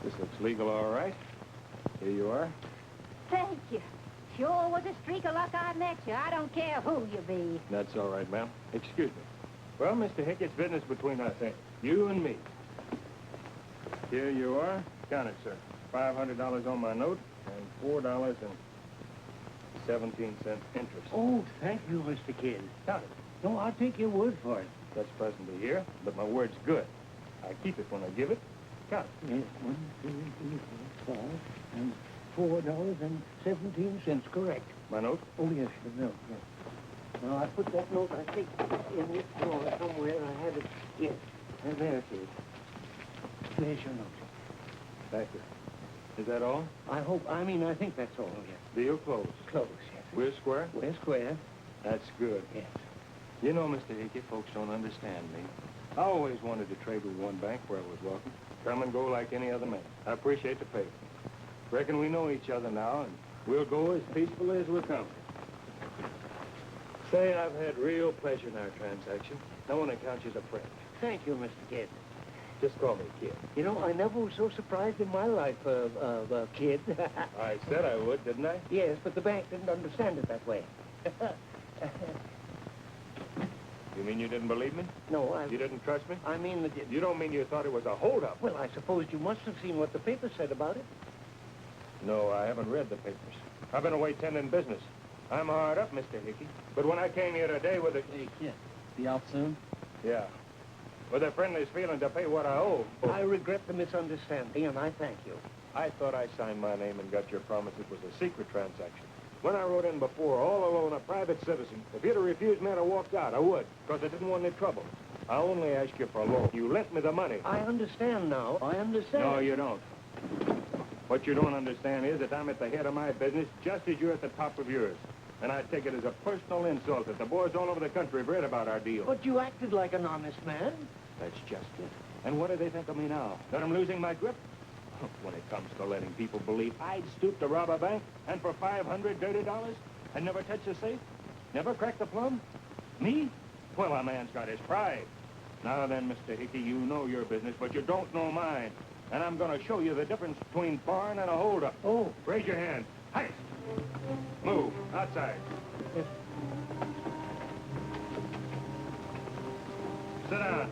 Speaker 2: This looks legal, all right. Here you are.
Speaker 9: Thank you. sure was a streak of luck I met you. I don't care who you be.
Speaker 2: That's all right, ma'am. Excuse me. Well, Mr. Hickey, it's business between us, you and me. Here you are. Count it, sir. $500 on my note and $4.17 interest.
Speaker 8: Oh, thank you, Mr. Kidd.
Speaker 2: Count it.
Speaker 8: No, I'll take your word for it.
Speaker 2: That's presently here, but my word's good. I keep it when I give it. Count it.
Speaker 8: Yes, 1, 2, 3, 4, 5, and $4.17, correct.
Speaker 2: My note?
Speaker 8: Oh, yes, the note, yes. Now, I put that note, I think, in this drawer somewhere. I have it, yes. And there it is. There's your note.
Speaker 2: Thank you. Is that all?
Speaker 8: I think that's all, yes.
Speaker 2: Deal closed.
Speaker 8: Close, yes.
Speaker 2: We're square?
Speaker 8: We're square.
Speaker 2: That's good.
Speaker 8: Yes.
Speaker 2: You know, Mr. Hickey, folks don't understand me. I always wanted to trade with one bank where I was welcome. Come and go like any other man. I appreciate the favor. Reckon we know each other now, and we'll go as peacefully as we'll come. Say, I've had real pleasure in our transaction. I want to count you as a friend.
Speaker 8: Thank you, Mr. Kidd.
Speaker 2: Just call me Kid.
Speaker 8: You know, I never was so surprised in my life, Kid.
Speaker 2: I said I would, didn't I?
Speaker 8: Yes, but the bank didn't understand it that way.
Speaker 2: You mean you didn't believe me?
Speaker 8: No,
Speaker 2: You didn't trust me?
Speaker 8: I mean that...
Speaker 2: You don't mean you thought it was a holdup?
Speaker 8: Well, I suppose you must have seen what the paper said about it.
Speaker 2: No, I haven't read the papers. I've been away tending business. I'm hard up, Mr. Hickey. But when I came here today with a...
Speaker 10: Hey, kid, be out soon?
Speaker 2: Yeah. With a friendliest feeling to pay what I owe.
Speaker 8: I regret the misunderstanding, and I thank you.
Speaker 2: I thought I signed my name and got your promise it was a secret transaction. When I rode in before, all alone, a private citizen, if you'd have refused me, I'd have walked out. I would, because I didn't want any trouble. I only asked you for a loan. You lent me the money.
Speaker 8: I understand now. I understand.
Speaker 2: No, you don't. What you don't understand is that I'm at the head of my business just as you're at the top of yours. And I take it as a personal insult that the boys all over the country have read about our deal.
Speaker 8: But you acted like an honest man.
Speaker 2: That's just it. And what do they think of me now? That I'm losing my grip? When it comes to letting people believe I'd stoop to rob a bank and for $500 dirty dollars and never touch a safe? Never crack the plum? Me? Well, a man's got his pride. Now then, Mr. Hickey, you know your business, but you don't know mine. And I'm going to show you the difference between barn and a holdup.
Speaker 8: Oh.
Speaker 2: Raise your hand. Heist. Move. Outside.
Speaker 8: Yes.
Speaker 2: Sit down.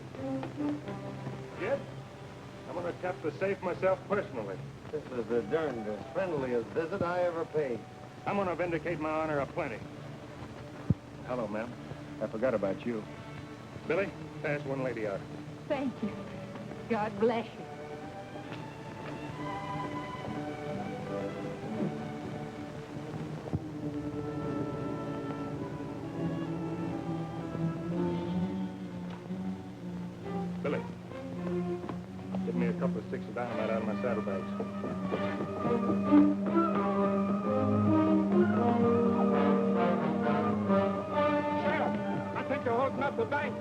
Speaker 2: Kid, I'm going to tap the safe myself personally.
Speaker 11: This is the darndest friendliest visit I ever paid.
Speaker 2: I'm going to vindicate my honor aplenty. Hello, ma'am. I forgot about you. Billy, pass one lady out.
Speaker 9: Thank you. God bless you.
Speaker 2: Billy, give me a couple of sticks of dynamite out of my saddlebags. Sheriff, I think you're holding up the bank.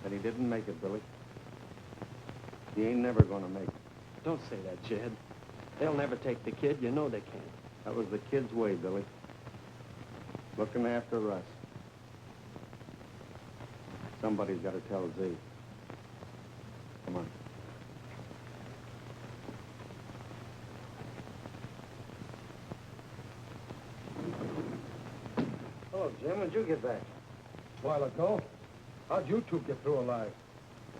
Speaker 11: But he didn't make it, Billy. He ain't never gonna make it.
Speaker 10: Don't say that, Jed. They'll never take the kid. You know they can't.
Speaker 11: That was the kid's way, Billy. Looking after us. Somebody's got to tell Zee. Come on. Oh, Jim, when'd you get back?
Speaker 2: A while ago. How'd you two get through alive?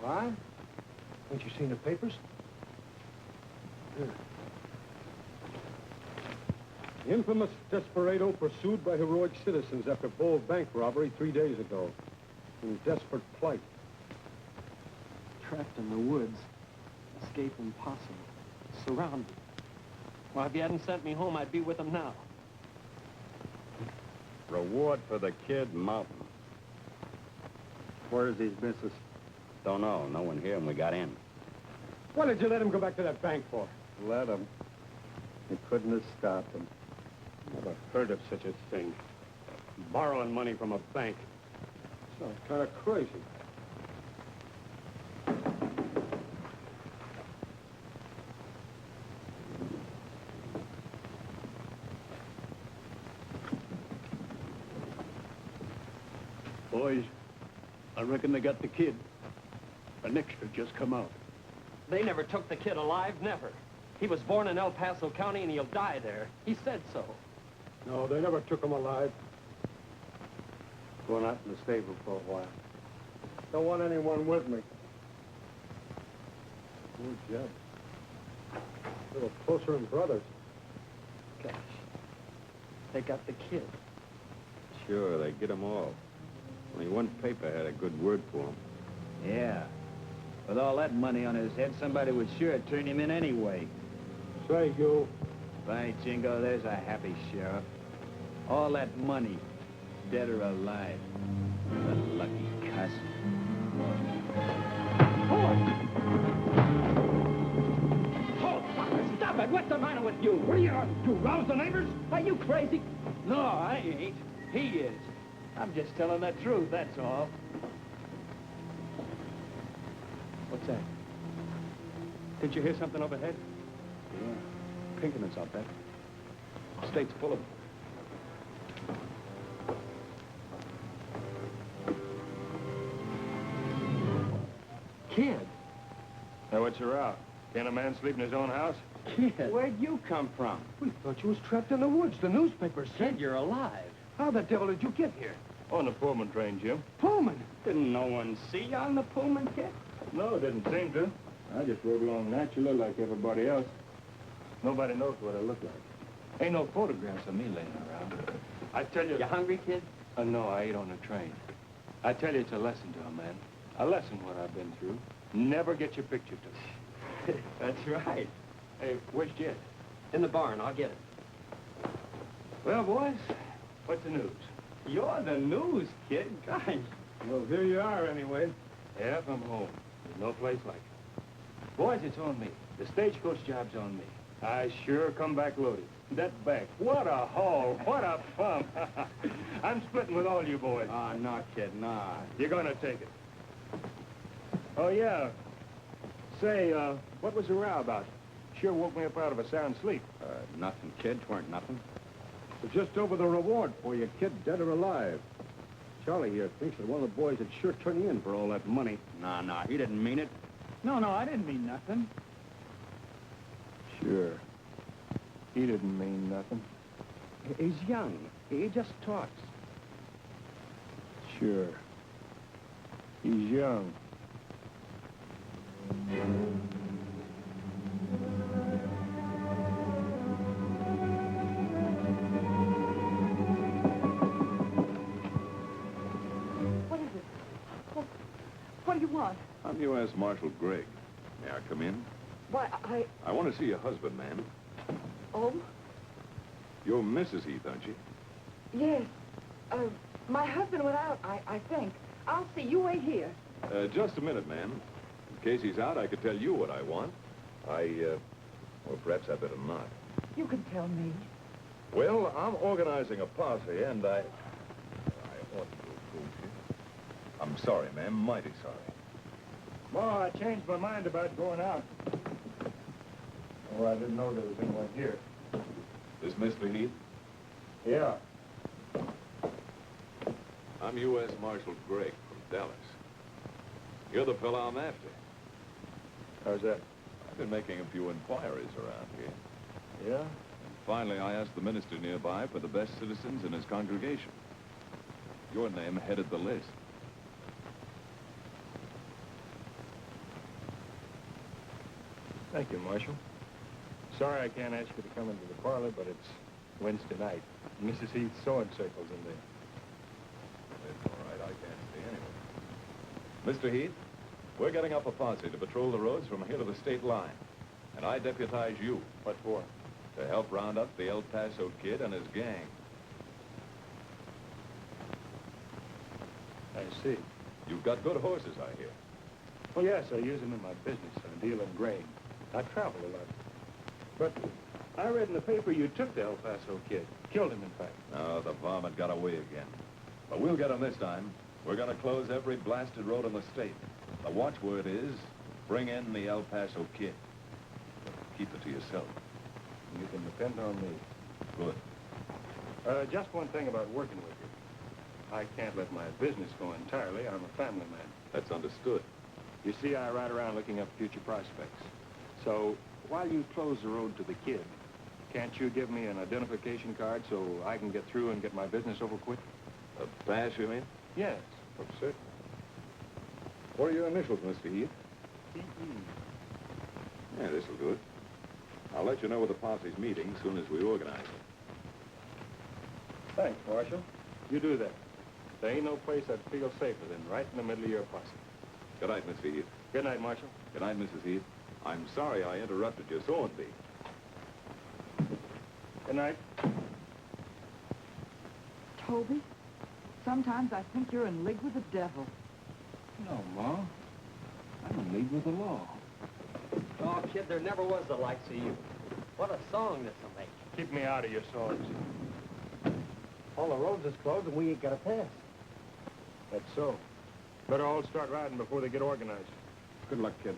Speaker 11: What?
Speaker 2: Ain't you seen the papers? The infamous desperado pursued by heroic citizens after bold bank robbery 3 days ago. In desperate plight.
Speaker 6: Trapped in the woods. Escape impossible. Surrounded. Well, if you hadn't sent me home, I'd be with him now.
Speaker 5: Reward for the kid, mountain.
Speaker 11: Where's his missus?
Speaker 5: Don't know. No one here, and we got in.
Speaker 2: Why did you let him go back to that bank for?
Speaker 11: Let him. You couldn't have stopped him.
Speaker 2: Never heard of such a thing. Borrowing money from a bank. Sounds kind of crazy.
Speaker 12: Boys, I reckon they got the kid. An extra just come out.
Speaker 6: They never took the kid alive, never. He was born in El Paso County, and he'll die there. He said so.
Speaker 2: No, they never took him alive.
Speaker 11: Going out in the stable for a while. Don't want anyone with me.
Speaker 2: Oh, Jed. A little closer than brothers.
Speaker 6: Gosh. They got the kid.
Speaker 5: Sure, they get them all. Only one paper had a good word for him.
Speaker 8: Yeah. With all that money on his head, somebody would sure turn him in anyway.
Speaker 2: Say, you.
Speaker 8: By jingo, there's a happy sheriff. All that money, dead or alive. The lucky cuss.
Speaker 6: Oh, stop it! What's the matter with you?
Speaker 2: What are you on? You rouse the neighbors?
Speaker 6: Are you crazy? No, I ain't. He is. I'm just telling the truth, that's all.
Speaker 12: What's that? Did you hear something overhead? Yeah. Pinkertons out there. State's full of them.
Speaker 6: Kid.
Speaker 2: Now, what's your row? Can a man sleep in his own house?
Speaker 6: Kid. Where'd you come from?
Speaker 2: We thought you was trapped in the woods. The newspapers said.
Speaker 6: Kid, you're alive.
Speaker 2: How the devil did you get here? On the Pullman train, Jim.
Speaker 6: Pullman? Didn't no one see you on the Pullman, kid?
Speaker 2: No, didn't seem to. I just rode along naturally like everybody else. Nobody knows what I look like. Ain't no photographs of me laying around. I tell you...
Speaker 6: You hungry, kid?
Speaker 2: No, I ate on the train. I tell you, it's a lesson to a man. A lesson what I've been through. Never get your picture took.
Speaker 6: That's right.
Speaker 2: Hey, where's Jed?
Speaker 6: In the barn. I'll get it.
Speaker 2: Well, boys, what's the news?
Speaker 6: You're the news, kid. Gosh.
Speaker 2: Well, here you are, anyway. Yeah, I'm home. There's no place like it. Boys, it's on me. The stagecoach job's on me. I sure come back loaded. That back. What a haul. What a pump. I'm splitting with all you boys.
Speaker 6: Ah, no, kid, nah.
Speaker 2: You're gonna take it. Oh, yeah. Say, what was the row about? Sure woke me up out of a sound sleep.
Speaker 5: Nothing, kid. 'Tweren't nothing.
Speaker 2: It's just over the reward for you, kid, dead or alive. Charlie here thinks that one of the boys would sure turn you in for all that money.
Speaker 5: Nah, he didn't mean it.
Speaker 6: No, I didn't mean nothing.
Speaker 2: Sure. He didn't mean nothing.
Speaker 5: He's young. He just talks.
Speaker 2: Sure. He's young.
Speaker 1: What is it? What do you want?
Speaker 13: I'm U.S. Marshal Gregg. May I come in?
Speaker 1: Why,
Speaker 13: I want to see your husband, ma'am.
Speaker 1: Oh?
Speaker 13: You're Mrs. Heath, aren't you?
Speaker 1: Yes. My husband went out, I think. I'll see. You wait here.
Speaker 13: Just a minute, ma'am. In case he's out, I could tell you what I want. Well, perhaps I better not.
Speaker 1: You can tell me.
Speaker 13: Well, I'm organizing a posse, and I ought to approve you. I'm sorry, ma'am. Mighty sorry.
Speaker 2: Ma, I changed my mind about going out. Oh, I didn't know there was anyone here.
Speaker 13: This Mr. Heath?
Speaker 2: Yeah.
Speaker 13: I'm U.S. Marshal Gregg from Dallas. You're the fellow I'm after.
Speaker 2: How's that?
Speaker 13: I've been making a few inquiries around here.
Speaker 2: Yeah?
Speaker 13: And finally, I asked the minister nearby for the best citizens in his congregation. Your name headed the list.
Speaker 2: Thank you, Marshal. Sorry I can't ask you to come into the parlor, but it's Wednesday night. Mrs. Heath's sewing circle's in there.
Speaker 13: It's all right. I can't stay anyway. Mr. Heath, we're getting up a posse to patrol the roads from here to the state line. And I deputize you.
Speaker 2: What for?
Speaker 13: To help round up the El Paso Kid and his gang.
Speaker 2: I see.
Speaker 13: You've got good horses, I hear.
Speaker 2: Well, yes, I use them in my business. I deal in grain. I travel a lot. But I read in the paper you took the El Paso Kid. Killed him, in fact.
Speaker 13: No, the varmint got away again. But we'll get him this time. We're going to close every blasted road in the state. The watchword is, bring in the El Paso Kid. Keep it to yourself.
Speaker 2: You can depend on me.
Speaker 13: Good.
Speaker 2: Just one thing about working with you. I can't let my business go entirely. I'm a family man.
Speaker 13: That's understood.
Speaker 2: You see, I ride around looking up future prospects. So, while you close the road to the kid, can't you give me an identification card so I can get through and get my business over quick?
Speaker 13: A pass, you mean?
Speaker 2: Yes.
Speaker 13: Oh, certainly. What are your initials, Mr. Heath? Yeah, this'll do it. I'll let you know where the posse's meeting as soon as we organize it.
Speaker 2: Thanks, Marshal. You do that. There ain't no place I'd feel safer than right in the middle of your posse.
Speaker 13: Good night, Mr. Heath.
Speaker 2: Good night, Marshal.
Speaker 13: Good night, Mrs. Heath. I'm sorry I interrupted your sewing bee.
Speaker 2: Good night.
Speaker 1: Toby, sometimes I think you're in league with the devil.
Speaker 2: No, Ma. I'm in league with the law.
Speaker 10: Oh, kid, there never was the likes of you. What a song this'll make.
Speaker 2: Keep me out of your songs.
Speaker 8: All the roads is closed and we ain't got a pass.
Speaker 2: That's so. Better all start riding before they get organized.
Speaker 13: Good luck, kid.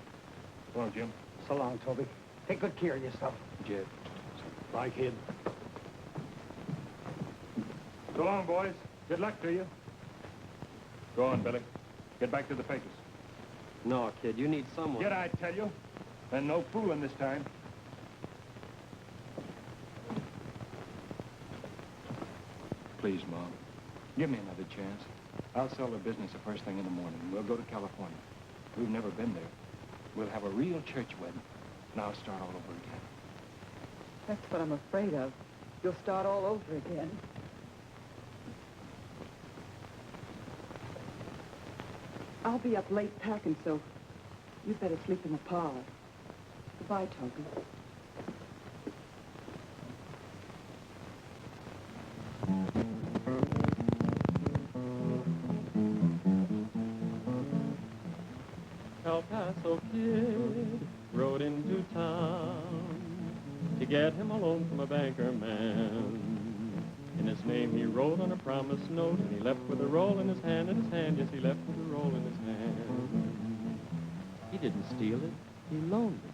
Speaker 2: Come on, Jim.
Speaker 8: So long, Toby. Take good care of yourself.
Speaker 2: Jed.
Speaker 8: Bye, kid.
Speaker 2: So long, boys. Good luck to you. Go on, Billy. Get back to the papers.
Speaker 10: No, kid, you need someone.
Speaker 2: Get, I tell you. And no fooling this time. Please, Mom. Give me another chance. I'll sell the business the first thing in the morning. We'll go to California. We've never been there. We'll have a real church wedding. And I'll start all over again.
Speaker 1: That's what I'm afraid of. You'll start all over again. I'll be up late packing, so you'd better sleep in the parlor. Goodbye, Toby.
Speaker 7: El Paso Kid rode into town to get him a loan from a banker man. In his name he wrote on a promise note, and he left with a roll in his hand, yes, he left with a roll in his hand. He didn't steal it, he loaned it.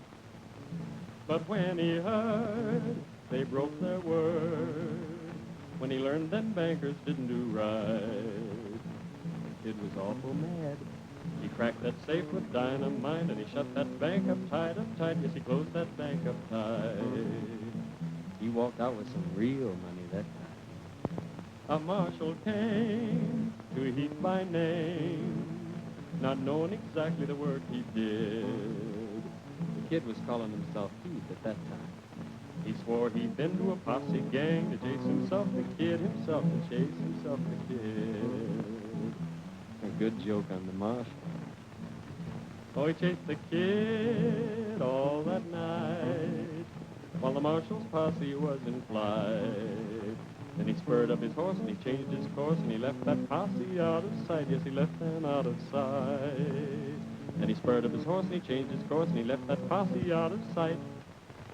Speaker 7: But when he heard they broke their word, when he learned them bankers didn't do right, the kid was awful mad. He cracked that safe with dynamite, and he shut that bank up tight, yes, he closed that bank up tight. He walked out with some real money that time. A marshal came to Heath by name, not knowing exactly the work he did. The kid was calling himself Heath at that time. He swore he'd been to a posse gang to chase himself the kid, himself to chase himself the kid. A good joke on the marshal. Oh, he chased the kid all that night while the marshal's posse was in flight. Then he spurred up his horse and he changed his course and he left that posse out of sight. Yes, he left them out of sight. Then he spurred up his horse and he changed his course and he left that posse out of sight.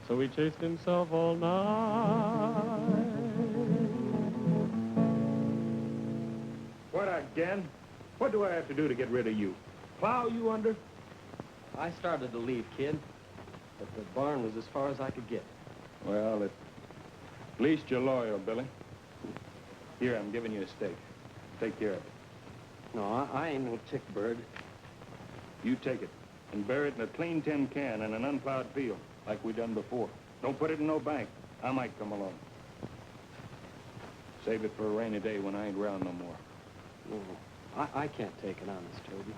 Speaker 7: So he chased himself all night.
Speaker 2: What again? What do I have to do to get rid of you? Plow you under?
Speaker 10: I started to leave, kid, but the barn was as far as I could get.
Speaker 2: Well, at least you're loyal, Billy. Here, I'm giving you a steak. Take care of it.
Speaker 10: No, I ain't no tick bird.
Speaker 2: You take it and bury it in a clean tin can in an unplowed field, like we done before. Don't put it in no bank. I might come along. Save it for a rainy day when I ain't around no more.
Speaker 10: No, I can't take it honest, Toby.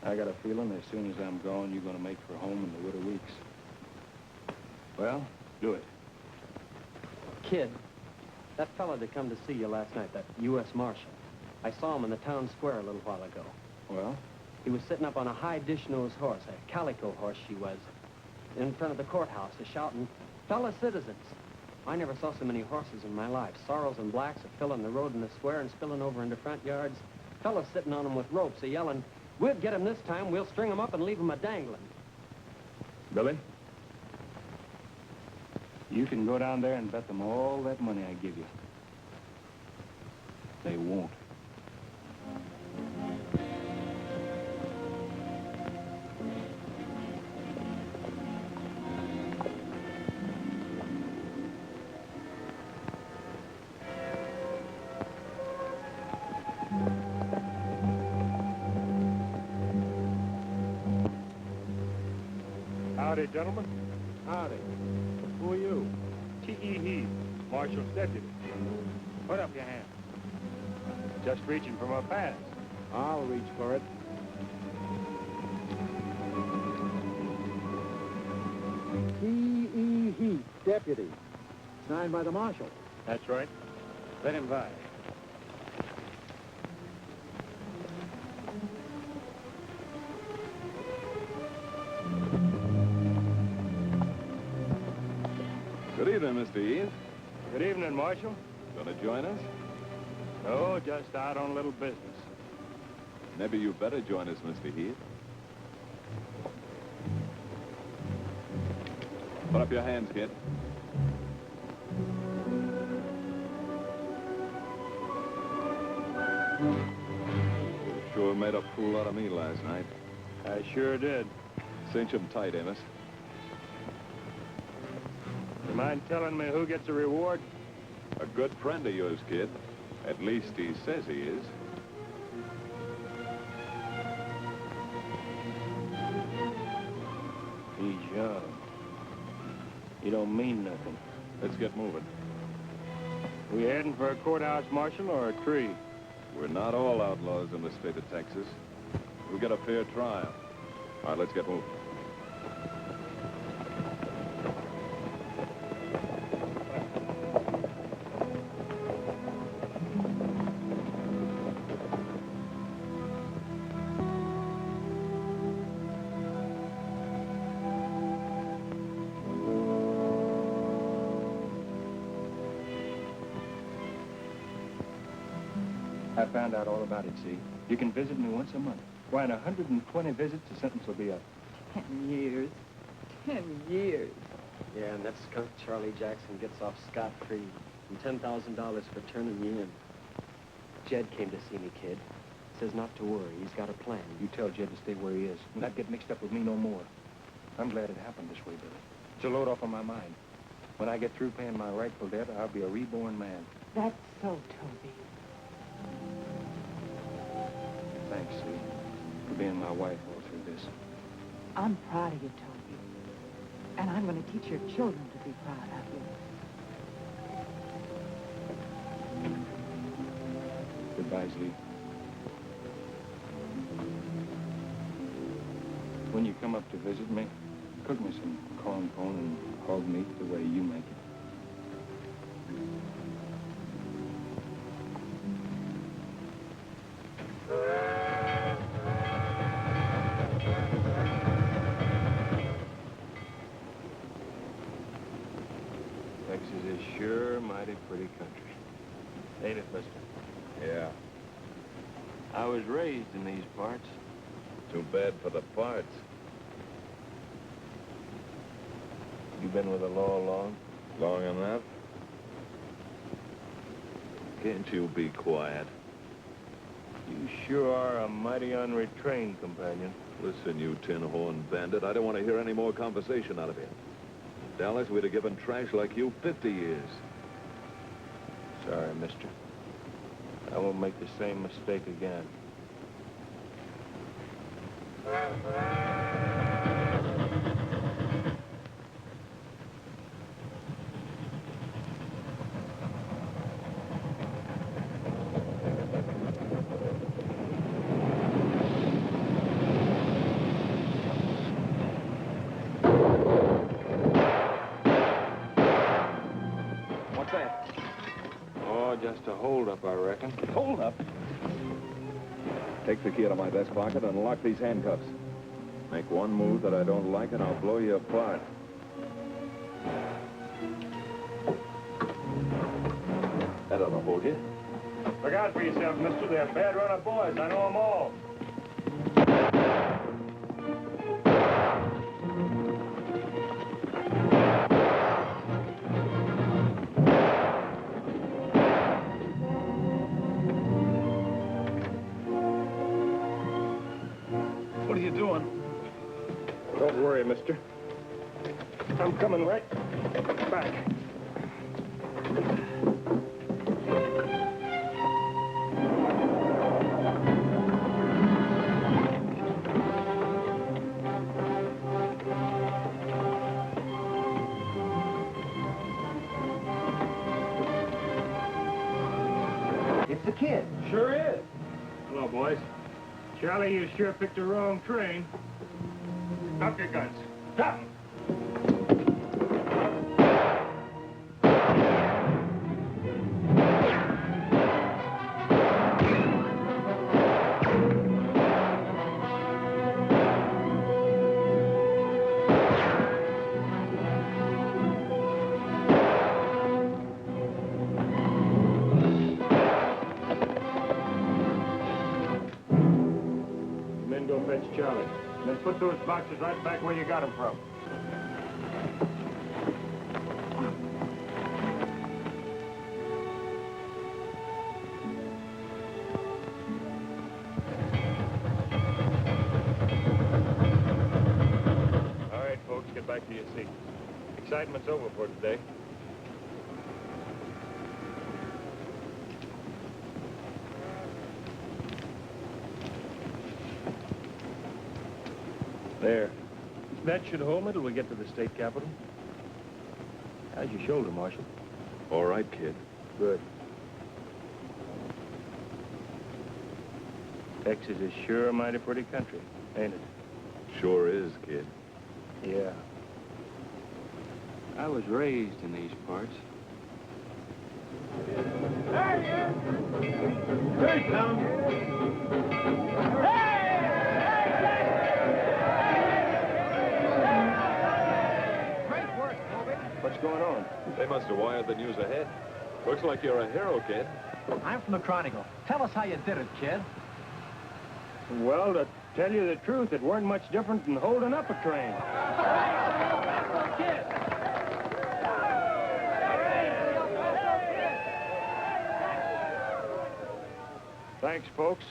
Speaker 2: I got a feeling as soon as I'm gone, you're gonna make for home in the Widow Weeks. Well, do it.
Speaker 10: Kid, that fella that come to see you last night, that U.S. Marshal, I saw him in the town square a little while ago.
Speaker 2: Well?
Speaker 10: He was sitting up on a high dish-nosed horse, a calico horse she was, in front of the courthouse, shouting, "Fellow citizens." I never saw so many horses in my life. Sorrels and blacks are filling the road in the square and spilling over into front yards. Fellas sitting on them with ropes, yelling, "We'll get him this time. We'll string him up and leave him a-dangling."
Speaker 2: Billy? You can go down there and bet them all that money I give you. They won't. Howdy, gentlemen.
Speaker 11: Howdy. Who are you?
Speaker 2: T.E. Heath, Marshal's deputy. Put up your hand. Just reaching for my pass.
Speaker 11: I'll reach for it. T.E. Heath, deputy. Signed by the Marshal.
Speaker 2: That's right. Let him by.
Speaker 13: Good evening, Mr. Heath.
Speaker 2: Good evening, Marshal.
Speaker 13: Gonna join us?
Speaker 2: No, just out on a little business.
Speaker 13: Maybe you better join us, Mr. Heath. Put up your hands, kid. You sure made a fool out of me last night.
Speaker 2: I sure did.
Speaker 13: Cinch him tight, Amos.
Speaker 2: You mind telling me who gets a reward?
Speaker 13: A good friend of yours, kid. At least he says he is.
Speaker 2: He's young. He don't mean nothing.
Speaker 13: Let's get moving.
Speaker 2: We heading for a courthouse, Marshal, or a tree?
Speaker 13: We're not all outlaws in the state of Texas. We'll get a fair trial. All right, let's get moving.
Speaker 2: I found out all about it, see? You can visit me once a month. Why, in 120 visits, the sentence will be up.
Speaker 1: 10 years. 10 years.
Speaker 10: Yeah, and that skunk Charlie Jackson gets off scot-free. And $10,000 for turning me in. Jed came to see me, kid. Says not to worry. He's got a plan.
Speaker 2: You tell Jed to stay where he is. Not get mixed up with me no more. I'm glad it happened this way, Billy. It's a load off of my mind. When I get through paying my rightful debt, I'll be a reborn man.
Speaker 1: That's so, Toby.
Speaker 2: Thanks, Sue, for being my wife all through this.
Speaker 1: I'm proud of you, Toby. And I'm going to teach your children to be proud of you.
Speaker 2: Goodbye, Zee. When you come up to visit me, cook me some corn pone and hog meat the way you make it. Texas is sure a mighty pretty country. Ain't it, mister?
Speaker 13: Yeah.
Speaker 2: I was raised in these parts.
Speaker 13: Too bad for the parts.
Speaker 2: You been with the law long?
Speaker 13: Long enough? Can't you be quiet?
Speaker 2: You sure are a mighty unretrained companion.
Speaker 13: Listen, you tin horn bandit, I don't want to hear any more conversation out of you. Dallas, we'd have given trash like you 50 years.
Speaker 2: Sorry, mister. I won't make the same mistake again.
Speaker 12: What's that?
Speaker 2: Oh, just a hold-up, I reckon.
Speaker 12: Hold up.
Speaker 13: Take the key out of my vest pocket and lock these handcuffs. Make one move that I don't like and I'll blow you apart. That ought to hold you.
Speaker 2: Look out for yourself, mister. They're a bad run of boys. I know them all.
Speaker 12: What are you doing?
Speaker 2: Don't worry, mister. I'm coming right back.
Speaker 8: It's the kid.
Speaker 2: Sure is. Hello, boys. Charlie, you sure picked the wrong train. Drop your guns. Drop 'em. Men go fetch Charlie. Then put those boxes right back where you got them from. All right, folks, get back to your seats. Excitement's over for today. There. That should hold me till we get to the state capitol. How's your shoulder, Marshal?
Speaker 13: All right, kid.
Speaker 2: Good. Texas is sure a mighty pretty country, ain't it?
Speaker 13: Sure is, kid.
Speaker 2: Yeah. I was raised in these parts.
Speaker 12: There he comes.
Speaker 2: What's going on?
Speaker 13: They must have wired the news ahead. Looks like you're a hero, kid.
Speaker 8: I'm from the Chronicle. Tell us how you did it, kid.
Speaker 2: Well, to tell you the truth, it weren't much different than holding up a train. Thanks, folks.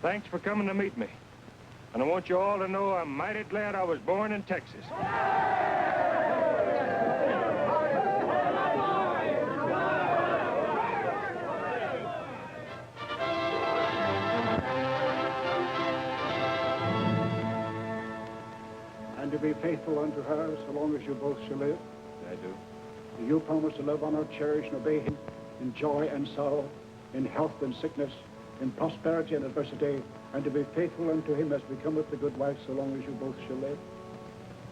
Speaker 2: Thanks for coming to meet me. And I want you all to know I'm mighty glad I was born in Texas.
Speaker 4: And to be faithful unto her so long as you both shall live.
Speaker 2: I do.
Speaker 4: Do you promise to love, honor, cherish, and obey him in joy and sorrow, in health and sickness, in prosperity and adversity, and to be faithful unto him as becometh the good wife so long as you both shall live?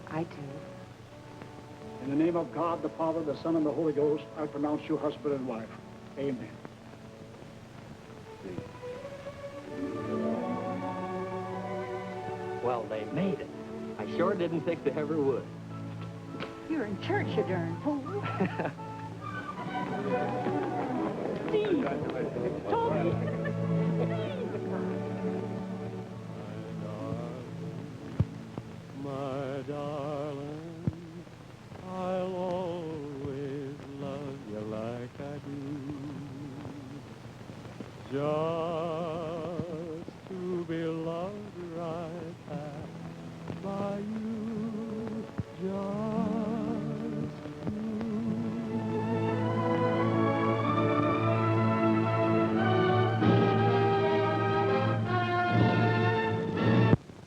Speaker 14: I do.
Speaker 4: In the name of God, the Father, the Son, and the Holy Ghost, I pronounce you husband and wife. Amen.
Speaker 10: Well, they made it. I sure didn't think they ever would.
Speaker 3: You're in church, you darn fool. Steve! Toby!
Speaker 7: My darling, I'll always love you like I do. Just